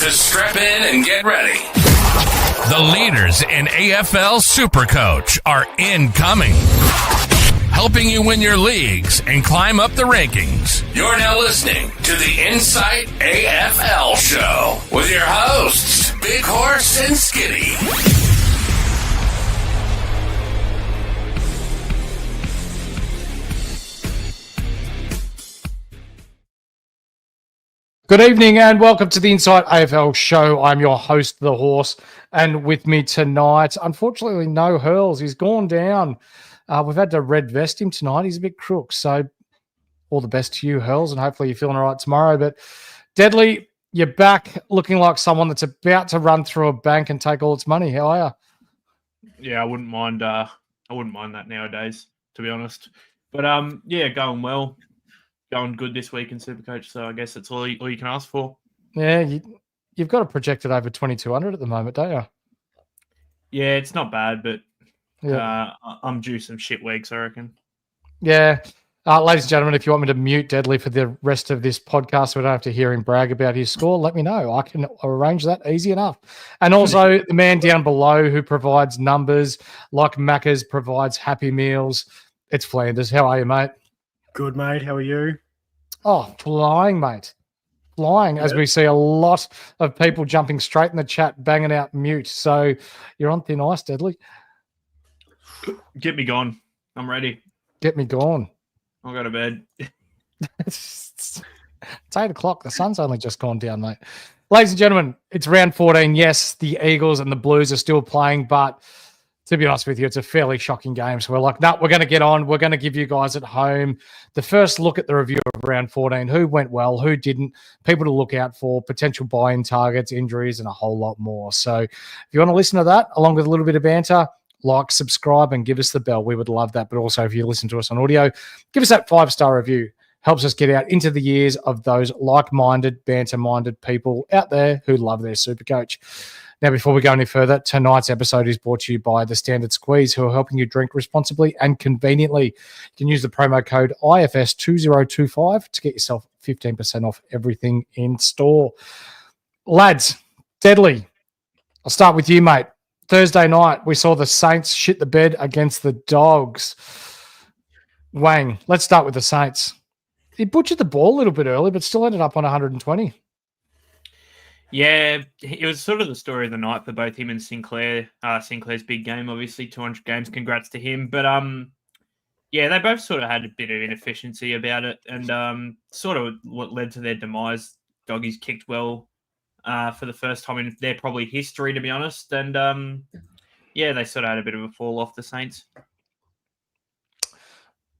Just strap in and get ready. The leaders in AFL SuperCoach are incoming, helping you win your leagues and climb up the rankings. You're now listening to the Insight AFL Show with your hosts, Big Horse and Skitty. Good evening and welcome to the Insight AFL Show. I'm your host, The Horse, and with me tonight, unfortunately, no Hurls. He's gone down. We've had to red vest him tonight. He's a bit crook, so all the best to you, Hurls, and hopefully you're feeling all right tomorrow. But Deadly, you're back looking like someone that's about to run through a bank and take all its money. How are you? Yeah, I wouldn't mind that nowadays, to be honest. But yeah, going well. Going good this week in SuperCoach, so I guess that's all you can ask for. Yeah, you've got it projected over 2,200 at the moment, don't you? Yeah, it's not bad, but yeah. I'm due some shit weeks, I reckon. Yeah. Ladies and gentlemen, if you want me to mute Deadly for the rest of this podcast, we don't have to hear him brag about his score, let me know. I can arrange that easy enough. And also the man down below who provides numbers, like Macca's provides Happy Meals. It's Flanders. How are you, mate? Good, mate. How are you? Oh, flying, mate. Flying, as we see a lot of people jumping straight in the chat, banging out mute. So you're on thin ice, Deadly. Get me gone. I'm ready. Get me gone. I'll go to bed. It's 8 o'clock. The sun's only just gone down, mate. Ladies and gentlemen, it's round 14. Yes, the Eagles and the Blues are still playing, but to be honest with you, it's a fairly shocking game. So we're like, no, we're going to get on. We're going to give you guys at home the first look at the review of round 14, who went well, who didn't, people to look out for, potential buy-in targets, injuries, and a whole lot more. So if you want to listen to that, along with a little bit of banter, like, subscribe, and give us the bell. We would love that. But also, if you listen to us on audio, give us that 5-star review. Helps us get out into the ears of those like-minded, banter-minded people out there who love their SuperCoach. Now, before we go any further, tonight's episode is brought to you by the Standard Squeeze, who are helping you drink responsibly and conveniently. You can use the promo code IFS2025 to get yourself 15% off everything in store. Lads, Deadly, I'll start with you, mate. Thursday night, we saw the Saints shit the bed against the Dogs. Wang, let's start with the Saints. He butchered the ball a little bit early, but still ended up on 120. Yeah, it was sort of the story of the night for both him and Sinclair. Sinclair's big game, obviously, 200 games. Congrats to him. But, yeah, they both sort of had a bit of inefficiency about it and sort of what led to their demise. Doggies kicked well for the first time in their probably history, to be honest. And, yeah, they sort of had a bit of a fall off, the Saints.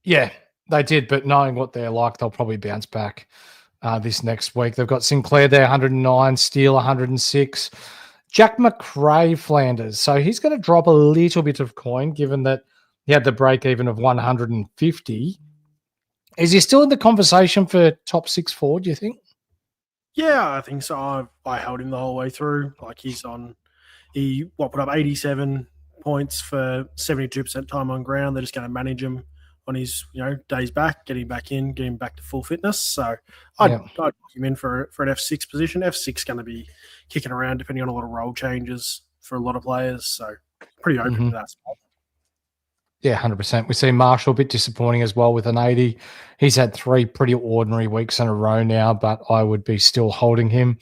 Yeah, they did. But knowing what they're like, they'll probably bounce back this next week. They've got Sinclair there, 109, Steele, 106. Jack McRae, Flanders. So he's going to drop a little bit of coin, given that he had the break even of 150. Is he still in the conversation for top 6 forward, do you think? Yeah, I think so. I held him the whole way through. Like he put up 87 points for 72% time on ground. They're just going to manage him on his days back, get him back in, get him back to full fitness. So I'd put him in for an F6 position. F6 going to be kicking around depending on a lot of role changes for a lot of players. So pretty open to that spot. Yeah, 100%. We see Marshall a bit disappointing as well with an 80. He's had 3 pretty ordinary weeks in a row now, but I would be still holding him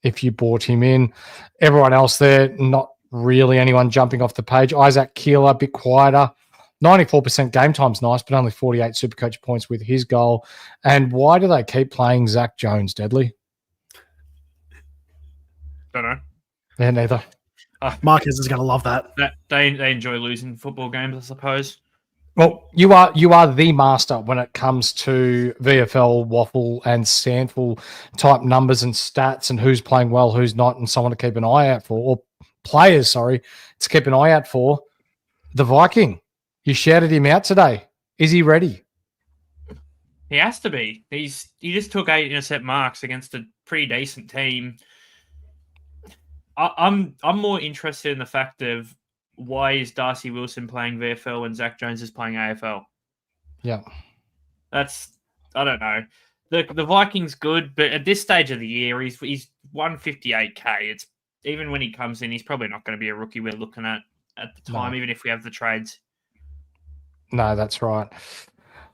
if you bought him in. Everyone else there, not really anyone jumping off the page. Isaac Keeler, a bit quieter. 94% game time's nice, but only 48 SuperCoach points with his goal. And why do they keep playing Zach Jones, Deadly? Don't know. Yeah, neither. Marquez is going to love that. They enjoy losing football games, I suppose. Well, you are the master when it comes to VFL, waffle, and Sandful type numbers and stats and who's playing well, who's not, and someone to keep an eye out for, or players, to keep an eye out for. The Viking. You shouted him out today. Is he ready? He has to be. He just took 8 intercept marks against a pretty decent team. I'm more interested in the fact of why is Darcy Wilson playing VFL when Zach Jones is playing AFL? Yeah. I don't know. the Vikings good, but at this stage of the year, he's 158k. It's even when he comes in, he's probably not going to be a rookie we're looking at the time, even if we have the trades. No, that's right.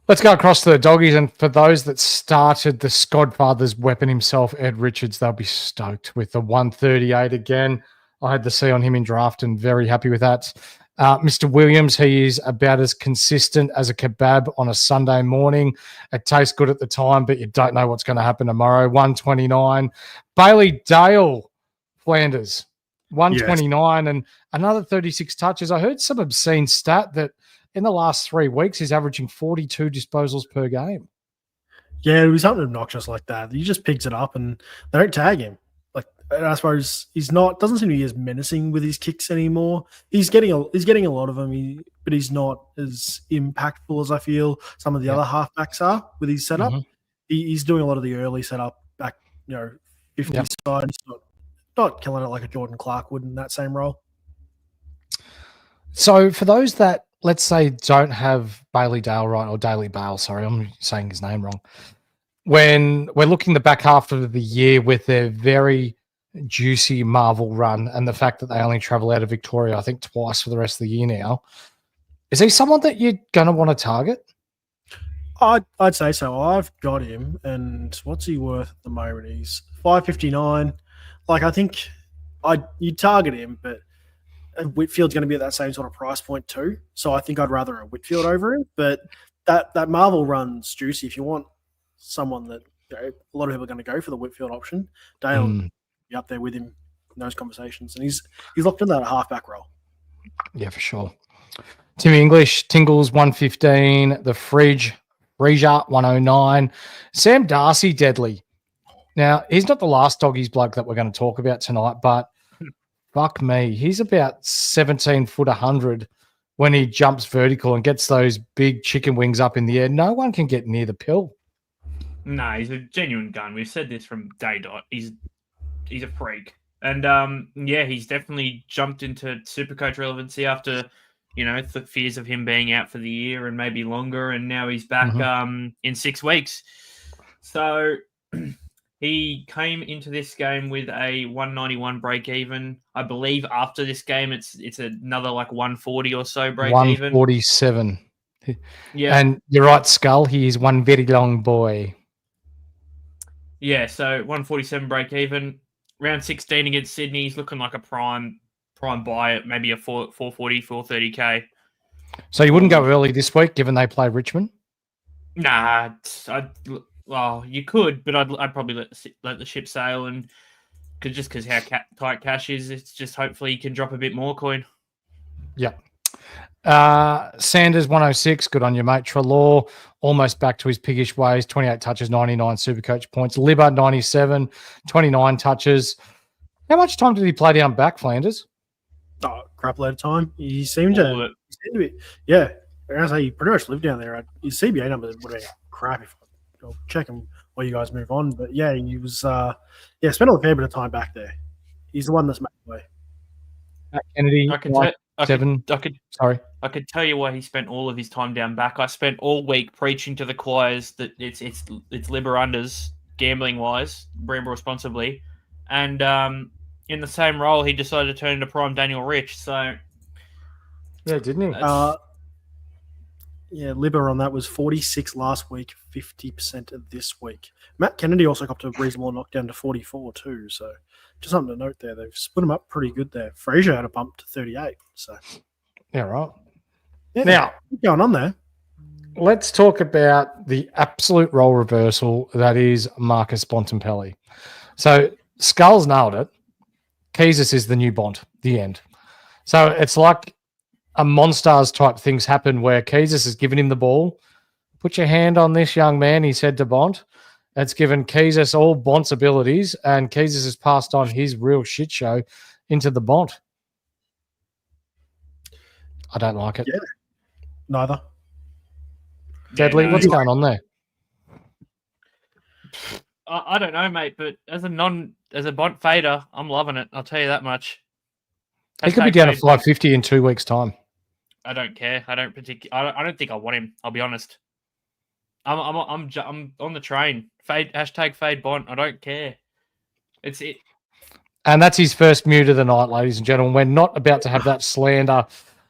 Let's go across to the doggies, and for those that started the Skodfather's weapon himself, Ed Richards, they'll be stoked with the 138 again. I had the C on him in draft and very happy with that. Mr. Williams, he is about as consistent as a kebab on a Sunday morning. It tastes good at the time, but you don't know what's going to happen tomorrow. 129. Bailey Dale, Flanders, 129 and another 36 touches. I heard some obscene stat that in the last 3 weeks, he's averaging 42 disposals per game. Yeah, it was something obnoxious like that. He just picks it up and they don't tag him. And I suppose doesn't seem to be as menacing with his kicks anymore. He's getting a lot of them, but he's not as impactful as I feel some of the other halfbacks are with his setup. Mm-hmm. He's doing a lot of the early setup back, 50 side. He's not killing it like a Jordan Clark would in that same role. So for those that, let's say, don't have Bailey Dale right, or Daily Bale, sorry, I'm saying his name wrong. When we're looking the back half of the year with their very juicy Marvel run and the fact that they only travel out of Victoria, I think, twice for the rest of the year now, is he someone that you're going to want to target? I'd say so. I've got him, and what's he worth at the moment? He's 559. I think you'd target him, but Whitfield's going to be at that same sort of price point too. So I think I'd rather a Whitfield over him. But that Marvel run's juicy. If you want someone that a lot of people are going to go for the Whitfield option, Dale be up there with him in those conversations, and he's locked in that halfback role. Yeah, for sure. Timmy English, Tingles 115, the Freesia 109, Sam Darcy deadly. Now he's not the last doggies bloke that we're going to talk about tonight, but fuck me, he's about 17 foot 100 when he jumps vertical and gets those big chicken wings up in the air. No one can get near the pill. No, he's a genuine gun. We've said this from day dot. He's a freak. And he's definitely jumped into SuperCoach relevancy after, the fears of him being out for the year and maybe longer, and now he's back in 6 weeks. So he came into this game with a 191 break even. I believe after this game it's another 140 or so break 147. even. 147. Yeah. And you're right, Skull, he is one very long boy. Yeah, so 147 break even. Round 16 against Sydney, he's looking like a prime buy at maybe a 440, 430k. So you wouldn't go early this week, given they play Richmond? Nah, you could, but I'd probably let the ship sail, and because how tight cash is, it's just hopefully you can drop a bit more coin. Yeah. Sanders 106, good on you, mate. Trelaw almost back to his piggish ways, 28 touches, 99 SuperCoach points. Libba 97, 29 touches. How much time did he play down back, Flanders? Oh, crap load of time. He seemed to be, yeah. I say he pretty much lived down there. His CBA number would have been crap if I'll check him while you guys move on. But yeah, he was spent a fair bit of time back there. He's the one that's made the way. Kennedy, I could tell you why he spent all of his time down back. I spent all week preaching to the choirs that it's Libba unders, gambling wise, gamble responsibly, and in the same role he decided to turn into prime Daniel Rich. So yeah, didn't he? Libba on that was 46 last week, 50% of this week. Matt Kennedy also got a reasonable knockdown to 44 too. So just something to note there. They've split him up pretty good there. Fraser had a bump to 38. So yeah, right. Yeah, now, what's going on there? Let's talk about the absolute role reversal that is Marcus Bontempelli. So Skulls nailed it. Keezus is the new Bont, the end. So it's like a Monstars type things happen where Keezus has given him the ball. Put your hand on this, young man, he said to Bont. It's given Keezus all Bont's abilities, and Keezus has passed on his real shit show into the Bont. I don't like it. Yeah, neither. Deadly, what's going on there? I don't know, mate, but as a Bont fader, I'm loving it. I'll tell you that much. He could be down to 550 in 2 weeks' time. I don't care. I don't think I want him. I'll be honest. I'm on the train. Fade Bont. I don't care. It's it. And that's his first mute of the night, ladies and gentlemen. We're not about to have that slander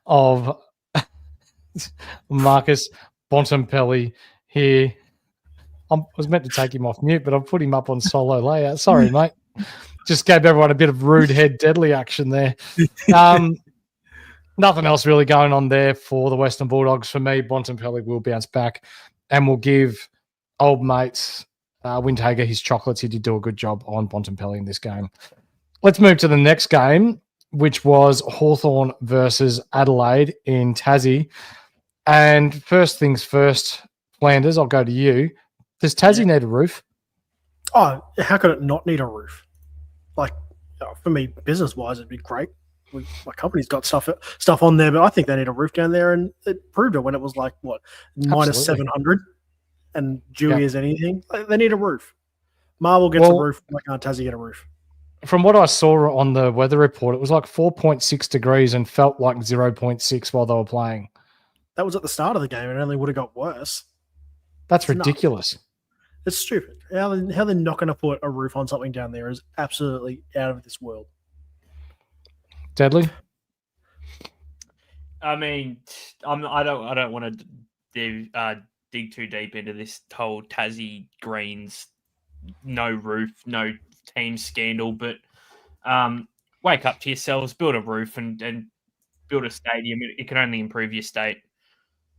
of Marcus Bontempelli here. I was meant to take him off mute, but I've put him up on solo layout. Sorry, mate. Just gave everyone a bit of rude head deadly action there. Nothing else really going on there for the Western Bulldogs. For me, Bontempelli will bounce back and will give old mates Windhager his chocolates. He did do a good job on Bontempelli in this game. Let's move to the next game, which was Hawthorn versus Adelaide in Tassie. And first things first, Flanders, I'll go to you. Does Tassie need a roof? Oh, how could it not need a roof? Like, for me, business-wise, it'd be great. My company's got stuff on there, but I think they need a roof down there, and it proved it when it was like, what, minus 700 and dewy as anything. They need a roof. Marvel gets a roof. Why can't Tassie get a roof? From what I saw on the weather report, it was like 4.6 degrees and felt like 0.6 while they were playing. That was at the start of the game. It only would have got worse. That's ridiculous. It's stupid. How they're not going to put a roof on something down there is absolutely out of this world. Deadly? I mean, I don't want to dig too deep into this whole Tassie Greens no roof, no team scandal, but wake up to yourselves, build a roof and build a stadium. It can only improve your state.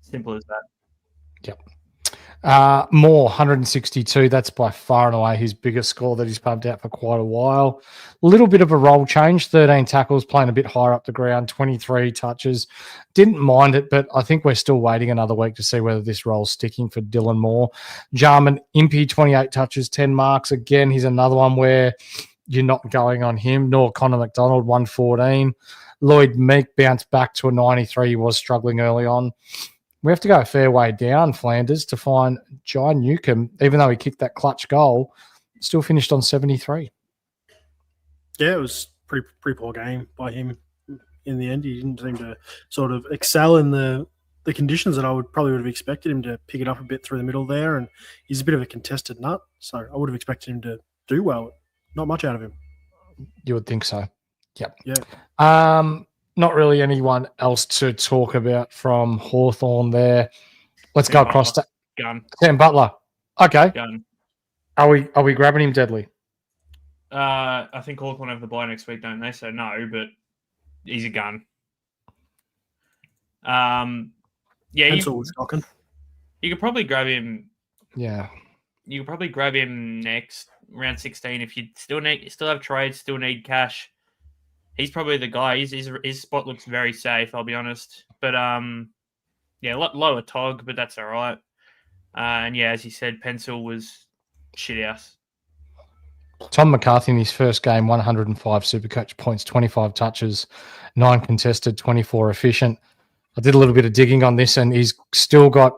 Simple as that. Yep. Moore, 162. That's by far and away his biggest score that he's pumped out for quite a while. A little bit of a role change, 13 tackles, playing a bit higher up the ground, 23 touches. Didn't mind it, but I think we're still waiting another week to see whether this role's sticking for Dylan Moore. Jarman, Impey, 28 touches, 10 marks. Again, he's another one where you're not going on him, nor Connor McDonald, 114. Lloyd Meek bounced back to a 93. He was struggling early on. We have to go a fair way down, Flanders, to find Jai Newcomb, even though he kicked that clutch goal, still finished on 73. Yeah, it was pretty poor game by him in the end. He didn't seem to sort of excel in the conditions that I would have expected him to pick it up a bit through the middle there, and he's a bit of a contested nut, so I would have expected him to do well. Not much out of him. You would think so. Yep. Yeah. Not really anyone else to talk about from Hawthorn there. Let's go across to Sam Butler. Okay. Gun. Are we grabbing him, Deadly? I think Hawthorn have the bye next week, don't they? So no, but he's a gun. Yeah, you could probably grab him. Yeah. You could probably grab him next round 16 if you still have trades, still need cash. He's probably the guy. His spot looks very safe, I'll be honest. But, yeah, lower tog, but that's all right. And, yeah, as you said, Pencil was shit house. Tom McCarthy in his first game, 105 Supercoach points, 25 touches, 9 contested, 24 efficient. I did a little bit of digging on this, and he's still got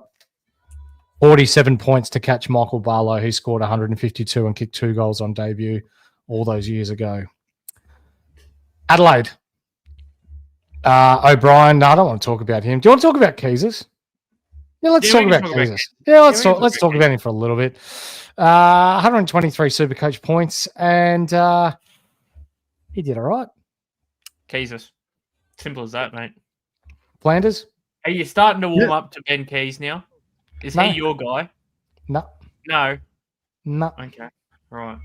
47 points to catch Michael Barlow, who scored 152 and kicked 2 goals on debut all those years ago. Adelaide. O'Brien. No, I don't want to talk about him. Do you want to talk about Keezers? Yeah, let's talk about Keezers. Yeah, let's talk about him for a little bit. 123 Supercoach points, and he did all right. Keezers. Simple as that, mate. Flanders? Are you starting to warm up to Ben Keys now? Is he your guy? No. No. No. Okay. Right.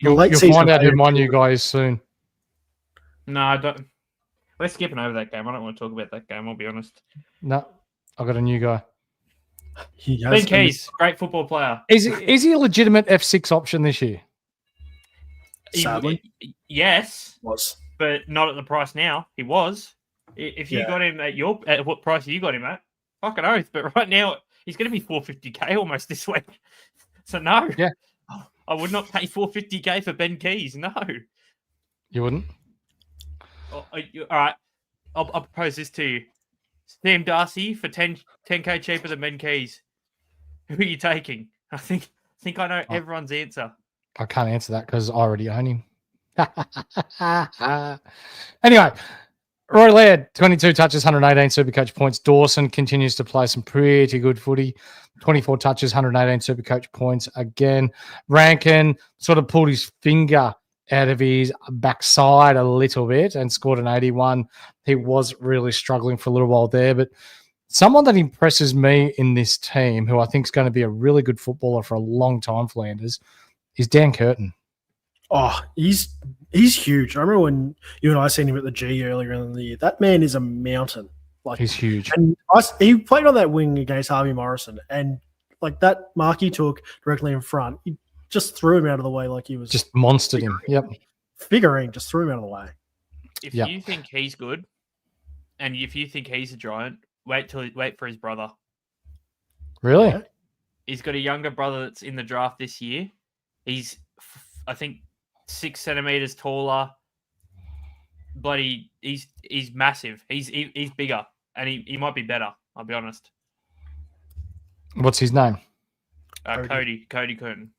You'll find out who my new guy is soon. No, I don't. We're skipping over that game. I don't want to talk about that game, I'll be honest. No. I've got a new guy. Ben Keys, great football player. Is he a legitimate F6 option this year? Sadly. Yes. Was. But not at the price now. He was. If you got him at what price you got him at, fucking oath. But right now, he's going to be $450K almost this week. So no. Yeah. I would not pay $450K for Ben Keys. No. You wouldn't? All right. I'll propose this to you. Sam Darcy for 10K cheaper than Ben Keys. Who are you taking? I think I know everyone's answer. I can't answer that because I already own him. Anyway, Roy Laird, 22 touches, 118 Supercoach points. Dawson continues to play some pretty good footy. 24 touches, 118 Supercoach points again. Rankin sort of pulled his finger out of his backside a little bit and scored an 81. He was really struggling for a little while there, but someone that impresses me in this team, who I think is going to be a really good footballer for a long time, Flanders, is Dan Curtin. Oh, he's huge. I remember when you and I seen him at the G earlier in the year. That man is a mountain. Like, he's huge. And he played on that wing against Harvey Morrison, and like that mark he took directly in front, he just threw him out of the way like he was just monstered him. Yep. Figurine just threw him out of the way. If you think he's good, and if you think he's a giant, wait for his brother. Really? Yeah. He's got a younger brother that's in the draft this year. He's, I think, 6 centimeters taller. Bloody, he's massive. He's bigger, and he might be better. I'll be honest. What's his name? Cody Curtin.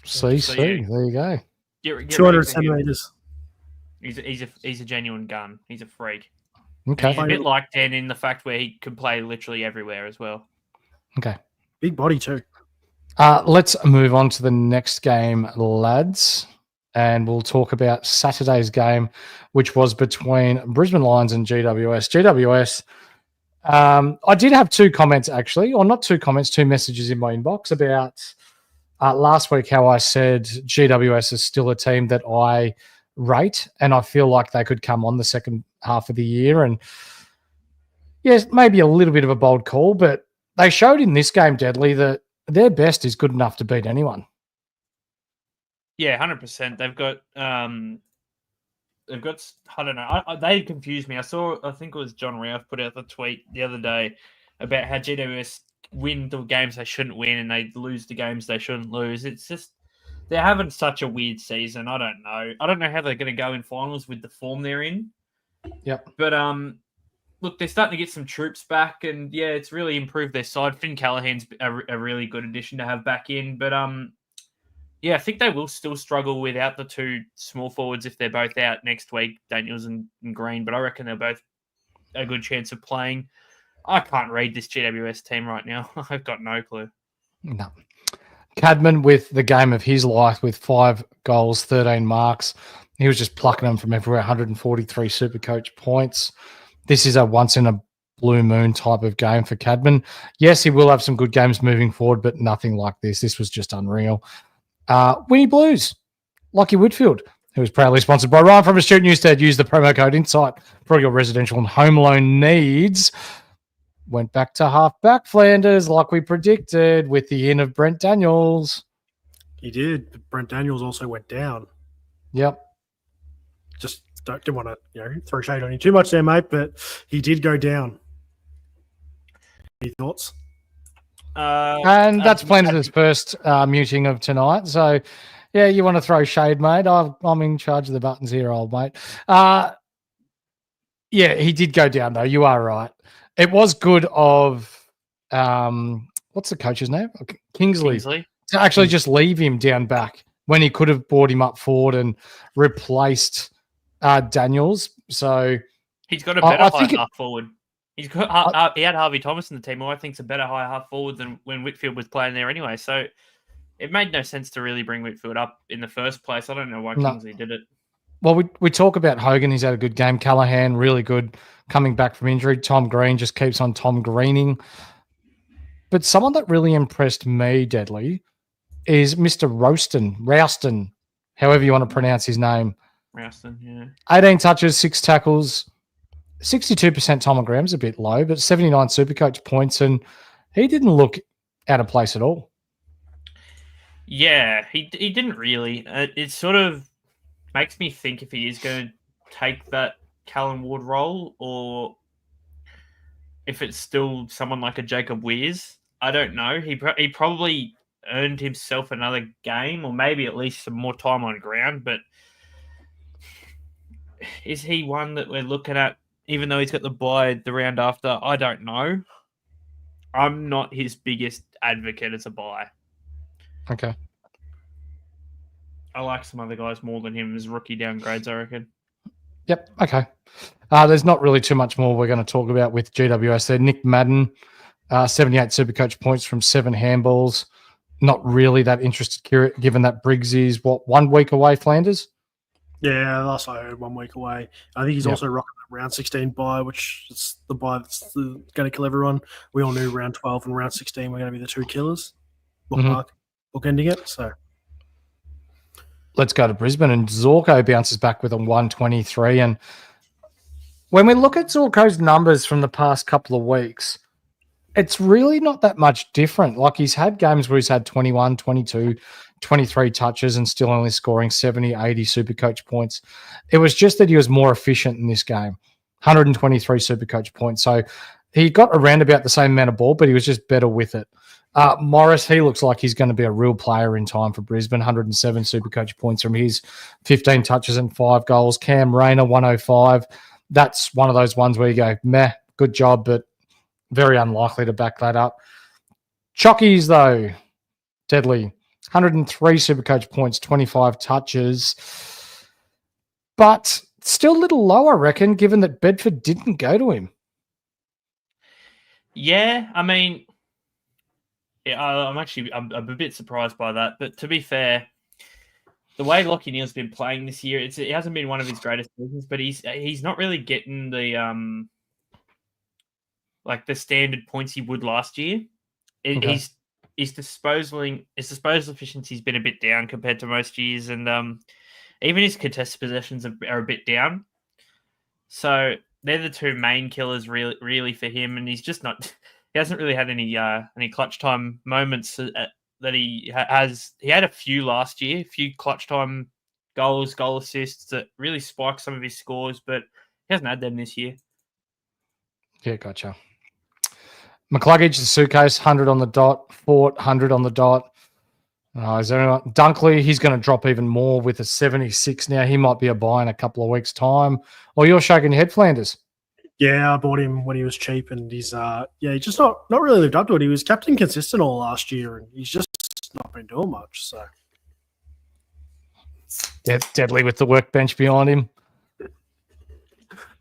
CC. There you go. Get 200 centimeters. He's a genuine gun. He's a freak. Okay. He's a bit like Dan in the fact where he could play literally everywhere as well. Okay. Big body too. Let's move on to the next game, lads. And we'll talk about Saturday's game, which was between Brisbane Lions and GWS. I did have 2 comments, actually, or not 2 comments, 2 messages in my inbox about last week how I said GWS is still a team that I rate, and I feel like they could come on the second half of the year. And yes, maybe a little bit of a bold call, but they showed in this game, Deadly, that their best is good enough to beat anyone. Yeah, 100%. They've got I don't know. They confused me. I think it was John Ralph put out the tweet the other day about how GWS win the games they shouldn't win and they lose the games they shouldn't lose. It's just they're having such a weird season. I don't know. I don't know how they're going to go in finals with the form they're in. Yep. But look, they're starting to get some troops back, and yeah, it's really improved their side. Finn Callahan's a really good addition to have back in, but yeah, I think they will still struggle without the 2 small forwards if they're both out next week, Daniels and Green. But I reckon they're both a good chance of playing. I can't read this GWS team right now. I've got no clue. No. Cadman with the game of his life with 5 goals, 13 marks. He was just plucking them from everywhere, 143 Supercoach points. This is a once in a blue moon type of game for Cadman. Yes, he will have some good games moving forward, but nothing like this. This was just unreal. Winnie Blues, Lockie Whitfield, who is proudly sponsored by Ryan from Astute Newstead. Use the promo code INSIGHT for all your residential and home loan needs. Went back to half-back Flanders like we predicted with the in of Brent Daniels. He did. But Brent Daniels also went down. Yep. Just didn't want to throw shade on you too much there, mate, but he did go down. Any thoughts? And that's Flanders' first muting of tonight. So, yeah, you want to throw shade, mate? I'm in charge of the buttons here, old mate. Yeah, he did go down, though. You are right. It was good of, what's the coach's name? Kingsley. To actually just leave him down back when he could have brought him up forward and replaced Daniels. So he's got a better half forward. He had Harvey Thomas in the team, who I think is a better high half forward than when Whitfield was playing there anyway. So it made no sense to really bring Whitfield up in the first place. I don't know why Kingsley did it. Well, we talk about Hogan. He's had a good game. Callahan, really good, coming back from injury. Tom Green just keeps on Tom Greening. But someone that really impressed me, Deadly, is Mr. Rouston, however you want to pronounce his name. Rouston, yeah. 18 touches, 6 tackles, 62% Tom Graham's a bit low, but 79 Supercoach points, and he didn't look out of place at all. Yeah, he didn't really. It sort of makes me think if he is going to take that Callan Ward role or if it's still someone like a Jacob Weirs. I don't know. He probably earned himself another game or maybe at least some more time on ground, but is he one that we're looking at even though he's got the bye the round after? I don't know. I'm not his biggest advocate as a buy. Okay. I like some other guys more than him as rookie downgrades, I reckon. Yep. Okay. There's not really too much more we're going to talk about with GWS there. Nick Madden, 78 Supercoach points from 7 handballs. Not really that interested, given that Briggs is, 1 week away, Flanders? Yeah, last I heard 1 week away. I think he's also rocking that round 16 bye, which is the bye that's going to kill everyone. We all knew round 12 and round 16 were going to be the 2 killers. Bookending it. So let's go to Brisbane, and Zorko bounces back with a 123. And when we look at Zorko's numbers from the past couple of weeks, it's really not that much different. Like, he's had games where he's had 21, 22, 23 touches and still only scoring 70, 80 Supercoach points. It was just that he was more efficient in this game. 123 Supercoach points. So he got around about the same amount of ball, but he was just better with it. Morris, he looks like he's going to be a real player in time for Brisbane. 107 Supercoach points from his 15 touches and 5 goals. Cam Rayner, 105. That's one of those ones where you go, meh, good job, but very unlikely to back that up. Chockies, though, deadly. 103 Supercoach points, 25 touches. But still a little low, I reckon, given that Bedford didn't go to him. Yeah, I mean, I'm a bit surprised by that. But to be fair, the way Lachie Neale's been playing this year, it hasn't been one of his greatest seasons, but he's not really getting the the standard points he would last year. His disposal efficiency's been a bit down compared to most years, and even his contested possessions are a bit down. So they're the 2 main killers really for him, and he's just not. He hasn't really had any clutch time moments that he has. He had a few last year, a few clutch time goals, goal assists that really spiked some of his scores, but he hasn't had them this year. Yeah, gotcha. McCluggage, the suitcase, 100 on the dot. Fort, 100 on the dot. Is there anyone? Dunkley, he's going to drop even more with a 76 now. He might be a buy in a couple of weeks' time. Or you're shaking your head, Flanders. Yeah, I bought him when he was cheap, and he's he just not really lived up to it. He was captain consistent all last year, and he's just not been doing much. So deadly with the workbench behind him.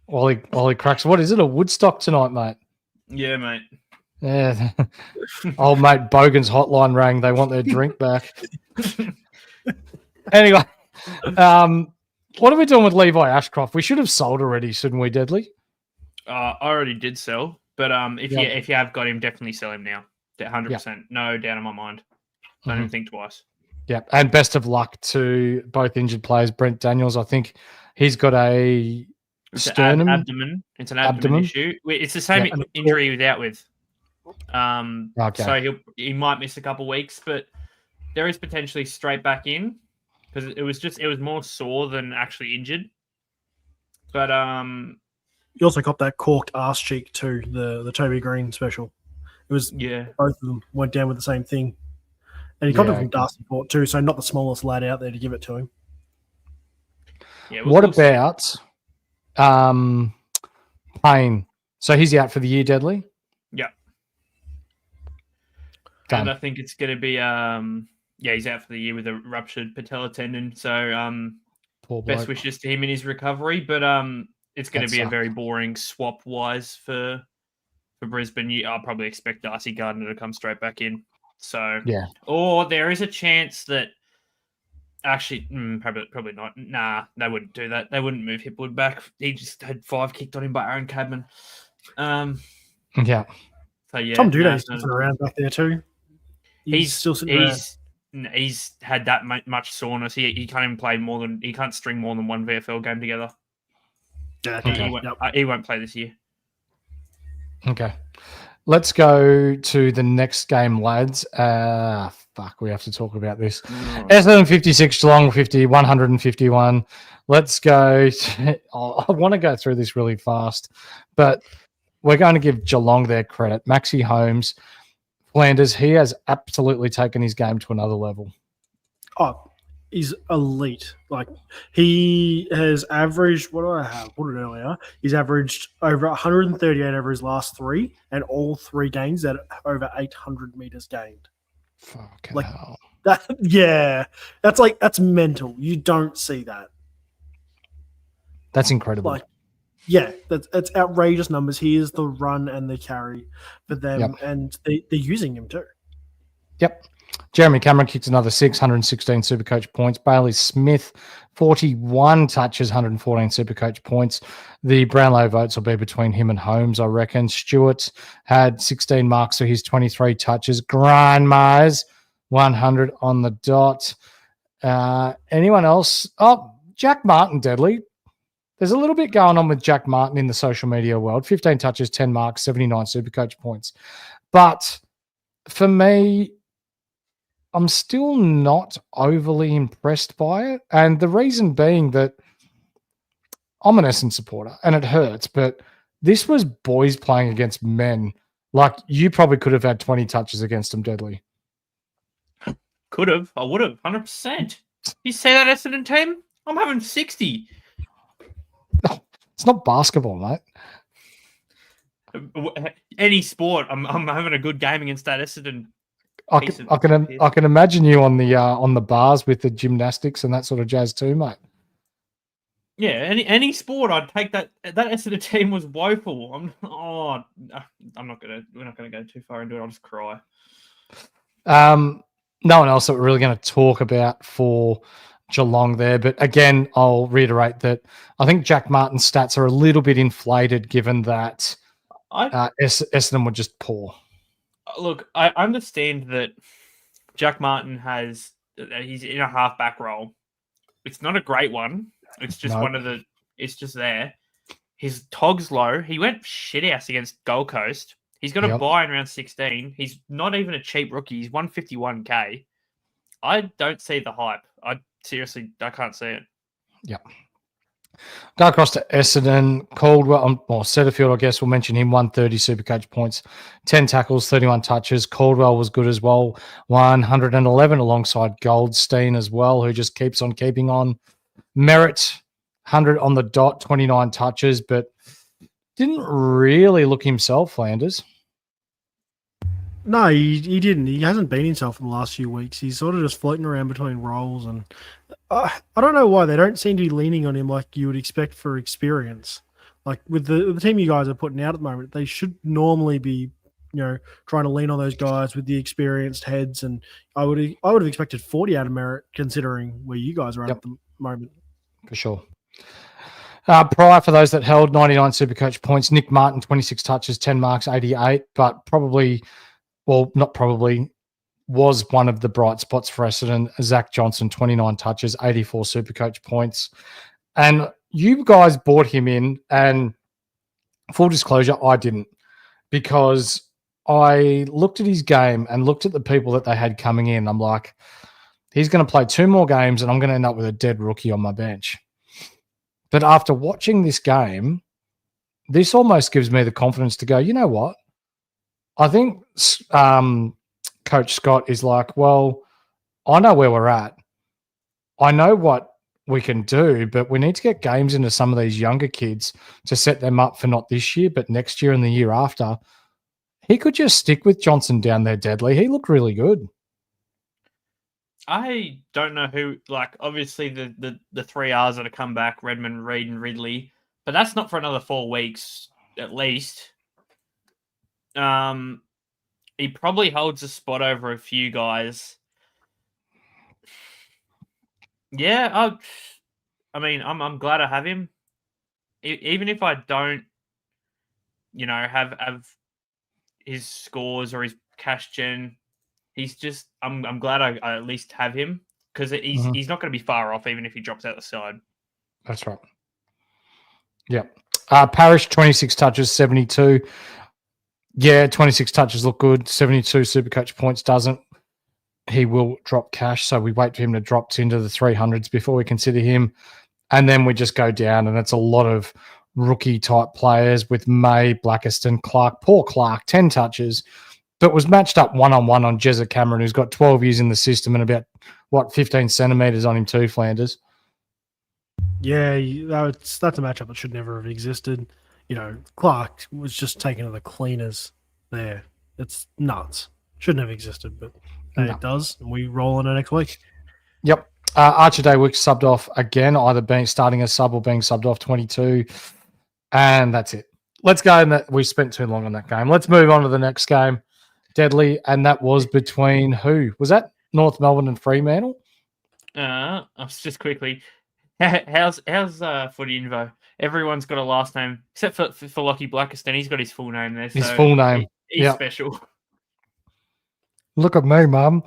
While he cracks. What is it? A Woodstock tonight, mate? Yeah, mate. Yeah. Old mate Bogan's hotline rang. They want their drink back. Anyway, what are we doing with Levi Ashcroft? We should have sold already, shouldn't we, Deadly? I already did sell, but if you have got him, definitely sell him now. 100%. No doubt in my mind. Don't even think twice. Yeah, and best of luck to both injured players. Brent Daniels, I think he's got a sternum. Abdomen. It's an abdomen issue. It's the same injury he was out with. So he might miss a couple of weeks, but there is potentially straight back in because it was more sore than actually injured. But you also got that corked arse cheek too, the Toby Green special. It was both of them went down with the same thing, and he got it from Darcy Port too. So not the smallest lad out there to give it to him. Yeah. What about Payne? So he's out for the year, Deadly. Yeah. And I think it's going to be, he's out for the year with a ruptured patella tendon. So best wishes to him in his recovery. But it's going to be a very boring swap-wise for Brisbane. I'll probably expect Darcy Gardner to come straight back in. So, or there is a chance that actually, probably not. Nah, they wouldn't do that. They wouldn't move Hipwood back. He just had 5 kicked on him by Aaron Cadman. Yeah. So Tom Duday's sitting around back there too. He's still sitting around. He's had that much soreness. He can't even play he can't string more than 1 VFL game together. Yeah, he won't play this year. Okay. Let's go to the next game, lads. We have to talk about this. Essendon 56, Geelong 50, 151. Let's go. I want to go through this really fast, but we're going to give Geelong their credit. Maxi Holmes, Flanders, he has absolutely taken his game to another level. Oh, he's elite. Like, he has averaged, what do I have? Put it earlier. He's averaged over 138 over his last 3, and all 3 games at over 800 meters gained. Fucking hell. That's mental. You don't see that. That's incredible. Like, yeah, that's outrageous numbers. He is the run and the carry for them, and they're using him too. Yep. Jeremy Cameron kicked another 616 Supercoach points. Bailey Smith, 41 touches, 114 Supercoach points. The Brownlow votes will be between him and Holmes, I reckon. Stewart had 16 marks for his 23 touches. Grant Myers, 100 on the dot. Anyone else? Oh, Jack Martin, Deadly. There's a little bit going on with Jack Martin in the social media world. 15 touches, 10 marks, 79 Supercoach points. But for me, I'm still not overly impressed by it. And the reason being that I'm an Essendon supporter and it hurts, but this was boys playing against men. Like, you probably could have had 20 touches against them, Deadly. Could have. I would have. 100%. You see that Essendon team? I'm having 60. No, it's not basketball, mate. Any sport, I'm having a good game against that Essendon. I can imagine you on the bars with the gymnastics and that sort of jazz too, mate. Yeah, any sport, I'd take that. That Essendon team was woeful. We're not gonna go too far into it. I'll just cry. No one else that we're really going to talk about for Geelong there, but again, I'll reiterate that I think Jack Martin's stats are a little bit inflated, given that Essendon were just poor. Look, I understand that Jack Martin he's in a half-back role. It's not a great one. It's just it's just there. His tog's low. He went shithouse against Gold Coast. He's got a buy in round 16. He's not even a cheap rookie. He's 151K. I don't see the hype. I can't see it. Yep. Go across to Essendon. Caldwell, or Setterfield, I guess we'll mention him, 130 Supercoach points, 10 tackles, 31 touches. Caldwell was good as well, 111 alongside Goldstein as well, who just keeps on keeping on. Merritt, 100 on the dot, 29 touches, but didn't really look himself, Flanders. No, he didn't. He hasn't been himself in the last few weeks. He's sort of just floating around between roles, and I don't know why they don't seem to be leaning on him like you would expect for experience. Like with the team you guys are putting out at the moment, they should normally be, trying to lean on those guys with the experienced heads. And I would have expected 40 out of Merritt, considering where you guys are at the moment. For sure. Prior, for those that held, 99 Supercoach points. Nick Martin, 26 touches, 10 marks, 88, but was one of the bright spots for Essendon. Zach Johnson, 29 touches, 84 Supercoach points. And you guys bought him in, and full disclosure, I didn't, because I looked at his game and looked at the people that they had coming in. I'm like, he's going to play 2 more games and I'm going to end up with a dead rookie on my bench. But after watching this game, this almost gives me the confidence to go, you know what? I think Coach Scott is like, well, I know where we're at. I know what we can do, but we need to get games into some of these younger kids to set them up for not this year, but next year and the year after. He could just stick with Johnson down there, Deadly. He looked really good. I don't know who, obviously the 3 R's that have come back, Redmond, Reid, and Ridley, but that's not for another 4 weeks, at least. He probably holds a spot over a few guys. Yeah, I'm glad I have him. Even if I don't, have his scores or his cash gen, he's just. I'm glad I at least have him, because he's not going to be far off, even if he drops out the side. That's right. Yeah. Parrish, 26 touches, 72. Yeah, 26 touches look good. 72 Supercoach points doesn't. He will drop cash, so we wait for him to drop into the 300s before we consider him. And then we just go down, and it's a lot of rookie-type players with May, Blackiston, Clark. Poor Clark, 10 touches, but was matched up one-on-one on Jezza Cameron, who's got 12 years in the system and about, 15 centimetres on him too, Flanders. Yeah, that's a matchup that should never have existed. Clark was just taken to the cleaners there. It's nuts. Shouldn't have existed, but it does. And we roll on it next week. Yep. Archer Daywick subbed off again, either being starting as sub or being subbed off 22. And that's it. Let's go. We spent too long on that game. Let's move on to the next game. Deadly. And that was between who? Was that North Melbourne and Fremantle? I was just quickly. How's footy info? Everyone's got a last name except for Lockie Blackiston. He's got his full name there. His full name. He's special. Look at me, Mum.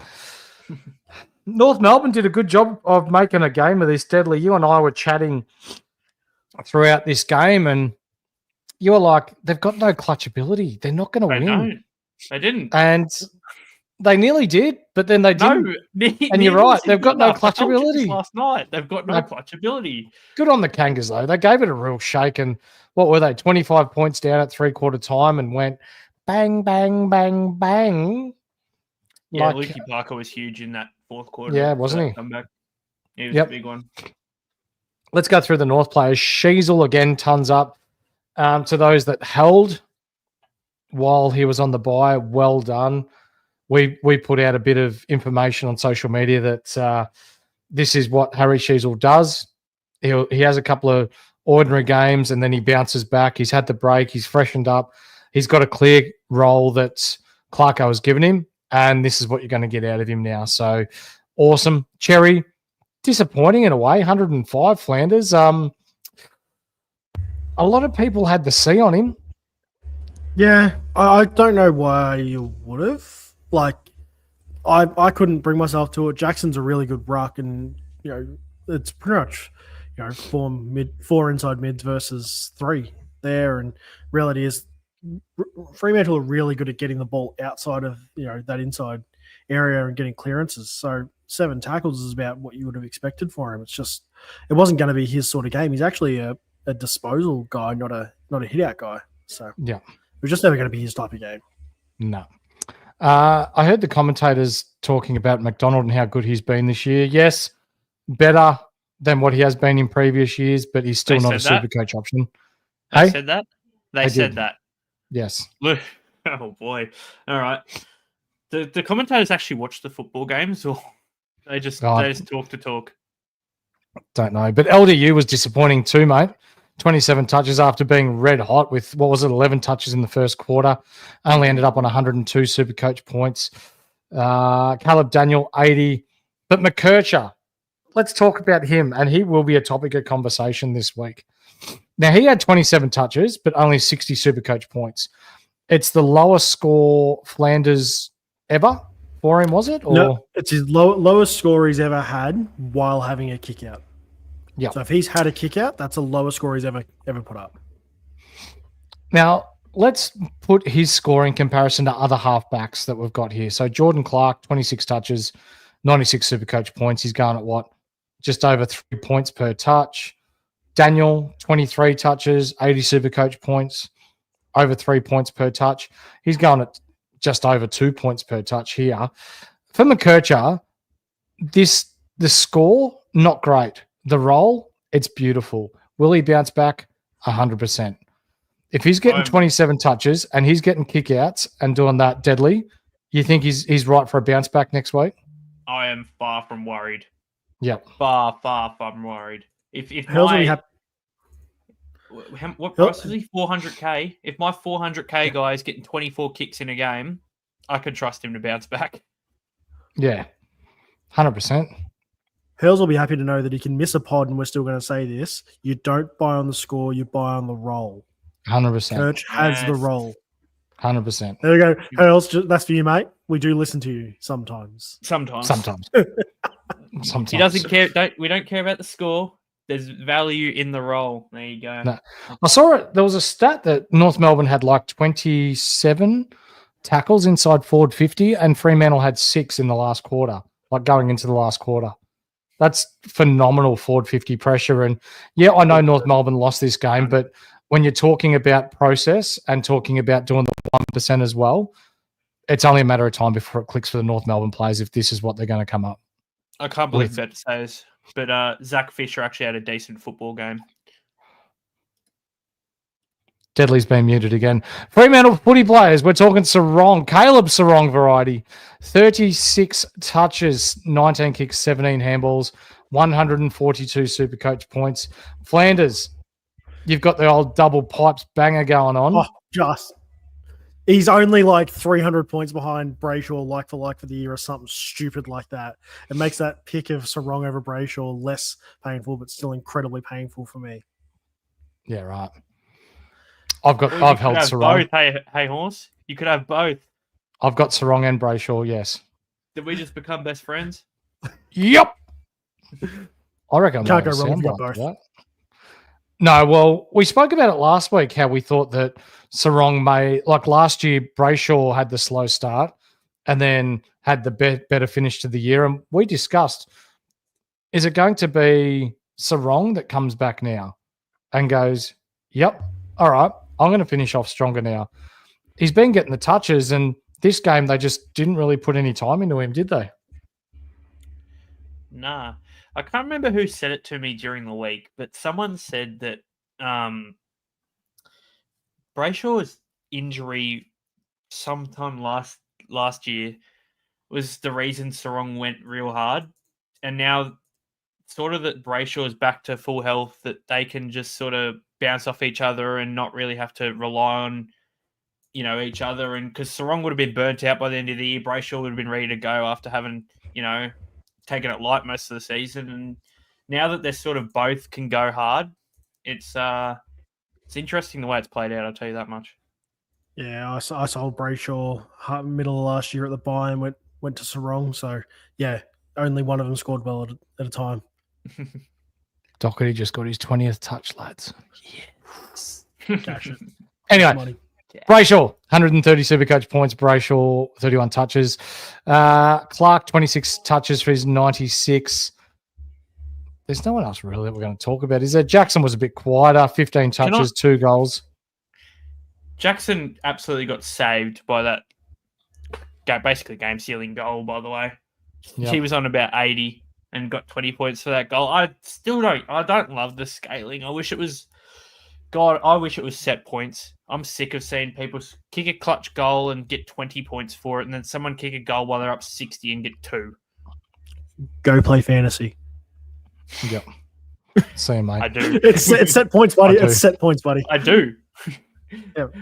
North Melbourne did a good job of making a game of this. Deadly. You and I were chatting throughout this game, and you were like, they've got no clutch ability. They're not going to win. Don't. They didn't. And they nearly did, but then they didn't. And you're right. They've got no clutch ability. Last night, they've got no clutch ability. Good on the Kangas, though. They gave it a real shake. And what were they? 25 points down at three-quarter time and went bang, bang, bang, bang. Yeah, Lukey Parker was huge in that fourth quarter. Yeah, wasn't he? Comeback. He was a big one. Let's go through the North players. Sheasel again, tons up. To those that held while he was on the bye, well done. We put out a bit of information on social media that this is what Harry Sheasel does. He has a couple of ordinary games and then he bounces back. He's had the break. He's freshened up. He's got a clear role that Clarko has given him, and this is what you're going to get out of him now. So awesome. Cherry, disappointing in a way, 105 Flanders. A lot of people had the C on him. Yeah, I don't know why you would have. Like, I couldn't bring myself to it. Jackson's a really good ruck, and it's pretty much four inside mids versus three there. And reality is, Fremantle are really good at getting the ball outside of that inside area and getting clearances. So 7 tackles is about what you would have expected for him. It's just it wasn't going to be his sort of game. He's actually a disposal guy, not a hit out guy. So yeah, it was just never going to be his type of game. No. I heard the commentators talking about McDonald and how good he's been this year. Yes, better than what he has been in previous years, but he's still not a SuperCoach option. They said that? They said that. Yes. Look, oh boy. All right. The commentators actually watch the football games, or they just talk to talk? Don't know. But LDU was disappointing too, mate. 27 touches after being red hot with, 11 touches in the first quarter. Only ended up on 102 SuperCoach points. Caleb Daniel, 80. But McKercher, let's talk about him, and he will be a topic of conversation this week. Now, he had 27 touches, but only 60 SuperCoach points. It's the lowest score Flanders ever for him, was it? Or? No, it's his lowest score he's ever had while having a kick out. Yeah. So if he's had a kick out, that's the lowest score he's ever put up. Now, let's put his score in comparison to other halfbacks that we've got here. So Jordan Clark, 26 touches, 96 SuperCoach points. He's going at just over 3 points per touch. Daniel, 23 touches, 80 SuperCoach points, over 3 points per touch. He's going at just over 2 points per touch here. For McKercher, the score, not great. The role, it's beautiful. Will he bounce back? 100%. If he's getting 27 touches and he's getting kickouts and doing that deadly, you think he's right for a bounce back next week? I am far from worried. Yeah. Far from worried. If what price is he? 400k. If my 400k guy is getting 24 kicks in a game, I could trust him to bounce back. Yeah, 100%. Hurls will be happy to know that he can miss a pod, and we're still going to say this. You don't buy on the score, you buy on the roll. 100%. Church has the roll. 100%. There we go. Hurls, that's for you, mate. We do listen to you sometimes. Sometimes. He doesn't care. We don't care about the score. There's value in the roll. There you go. No. I saw it. There was a stat that North Melbourne had 27 tackles inside forward 50, and Fremantle had 6 in the last quarter, going into the last quarter. That's phenomenal forward 50 pressure. And yeah, I know North Melbourne lost this game, but when you're talking about process and talking about doing the 1% as well, it's only a matter of time before it clicks for the North Melbourne players if this is what they're going to come up. I can't believe that to say this, but Zach Fisher actually had a decent football game. Deadly's been muted again. Fremantle footy players. We're talking Sarong. Caleb Sarong variety. 36 touches, 19 kicks, 17 handballs, 142 SuperCoach points. Flanders, you've got the old double pipes banger going on. Oh, just. He's only like 300 points behind Brayshaw, like for the year, or something stupid like that. It makes that pick of Sarong over Brayshaw less painful, but still incredibly painful for me. Yeah, right. I've held Sarong. Both. Hey, Horse. You could have both. I've got Sarong and Brayshaw, yes. Did we just become best friends? Yep. I reckon Can't go wrong if you got both. That. No, well, we spoke about it last week, how we thought that Sarong like last year, Brayshaw had the slow start and then had the better finish to the year. And we discussed, is it going to be Sarong that comes back now and goes, yep, all right, I'm going to finish off stronger now. He's been getting the touches, and this game they just didn't really put any time into him, did they? Nah. I can't remember who said it to me during the week, but someone said that Brayshaw's injury sometime last year was the reason Sarong went real hard. And now sort of that Brayshaw is back to full health, that they can just sort of bounce off each other and not really have to rely on, each other. And because Sarong would have been burnt out by the end of the year, Brayshaw would have been ready to go after having, taken it light most of the season. And now that they're sort of both can go hard, it's interesting the way it's played out, I'll tell you that much. Yeah, I sold Brayshaw middle of last year at the buy and went to Sarong. So, yeah, only one of them scored well at a time. Doherty just got his 20th touch, lads. Yes. Cash it. Anyway, Money. Brayshaw, 130 SuperCoach points. Brayshaw, 31 touches. Clark, 26 touches for his 96. There's no one else really that we're going to talk about, is there? Jackson was a bit quieter, 15 touches, 2 goals. Jackson absolutely got saved by that basically game-sealing goal, by the way. Yep. He was on about 80 and got 20 points for that goal. I don't love the scaling. I wish it was set points. I'm sick of seeing people kick a clutch goal and get 20 points for it, and then someone kick a goal while they're up 60 and get 2. Go play fantasy. Yep. Same, mate. I do. It's set points, buddy. It's set points, buddy. I do. Yep.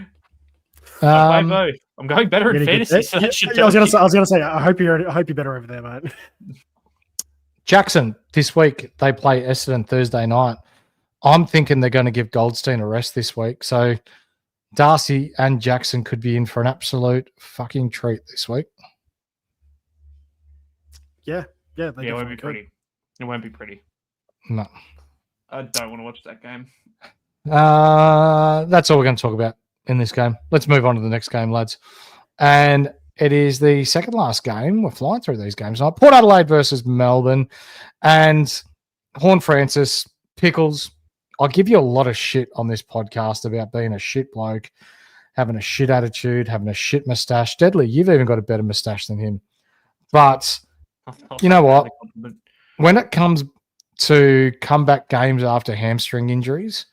I play both. I'm going better in fantasy. So I was gonna say. I hope you're better over there, mate. Jackson this week they play Essendon Thursday night. I'm thinking they're going to give Goldstein a rest this week, so Darcy and Jackson could be in for an absolute fucking treat this week. Yeah. It won't be pretty. It won't be pretty. No. I don't want to watch that game. That's all we're going to talk about in this game. Let's move on to the next game, lads. And it is the second last game. We're flying through these games tonight. Port Adelaide versus Melbourne. And Horn Francis, Pickles. I'll give you a lot of shit on this podcast about being a shit bloke, having a shit attitude, having a shit moustache. Deadly, you've even got a better moustache than him. But you know what? When it comes to comeback games after hamstring injuries,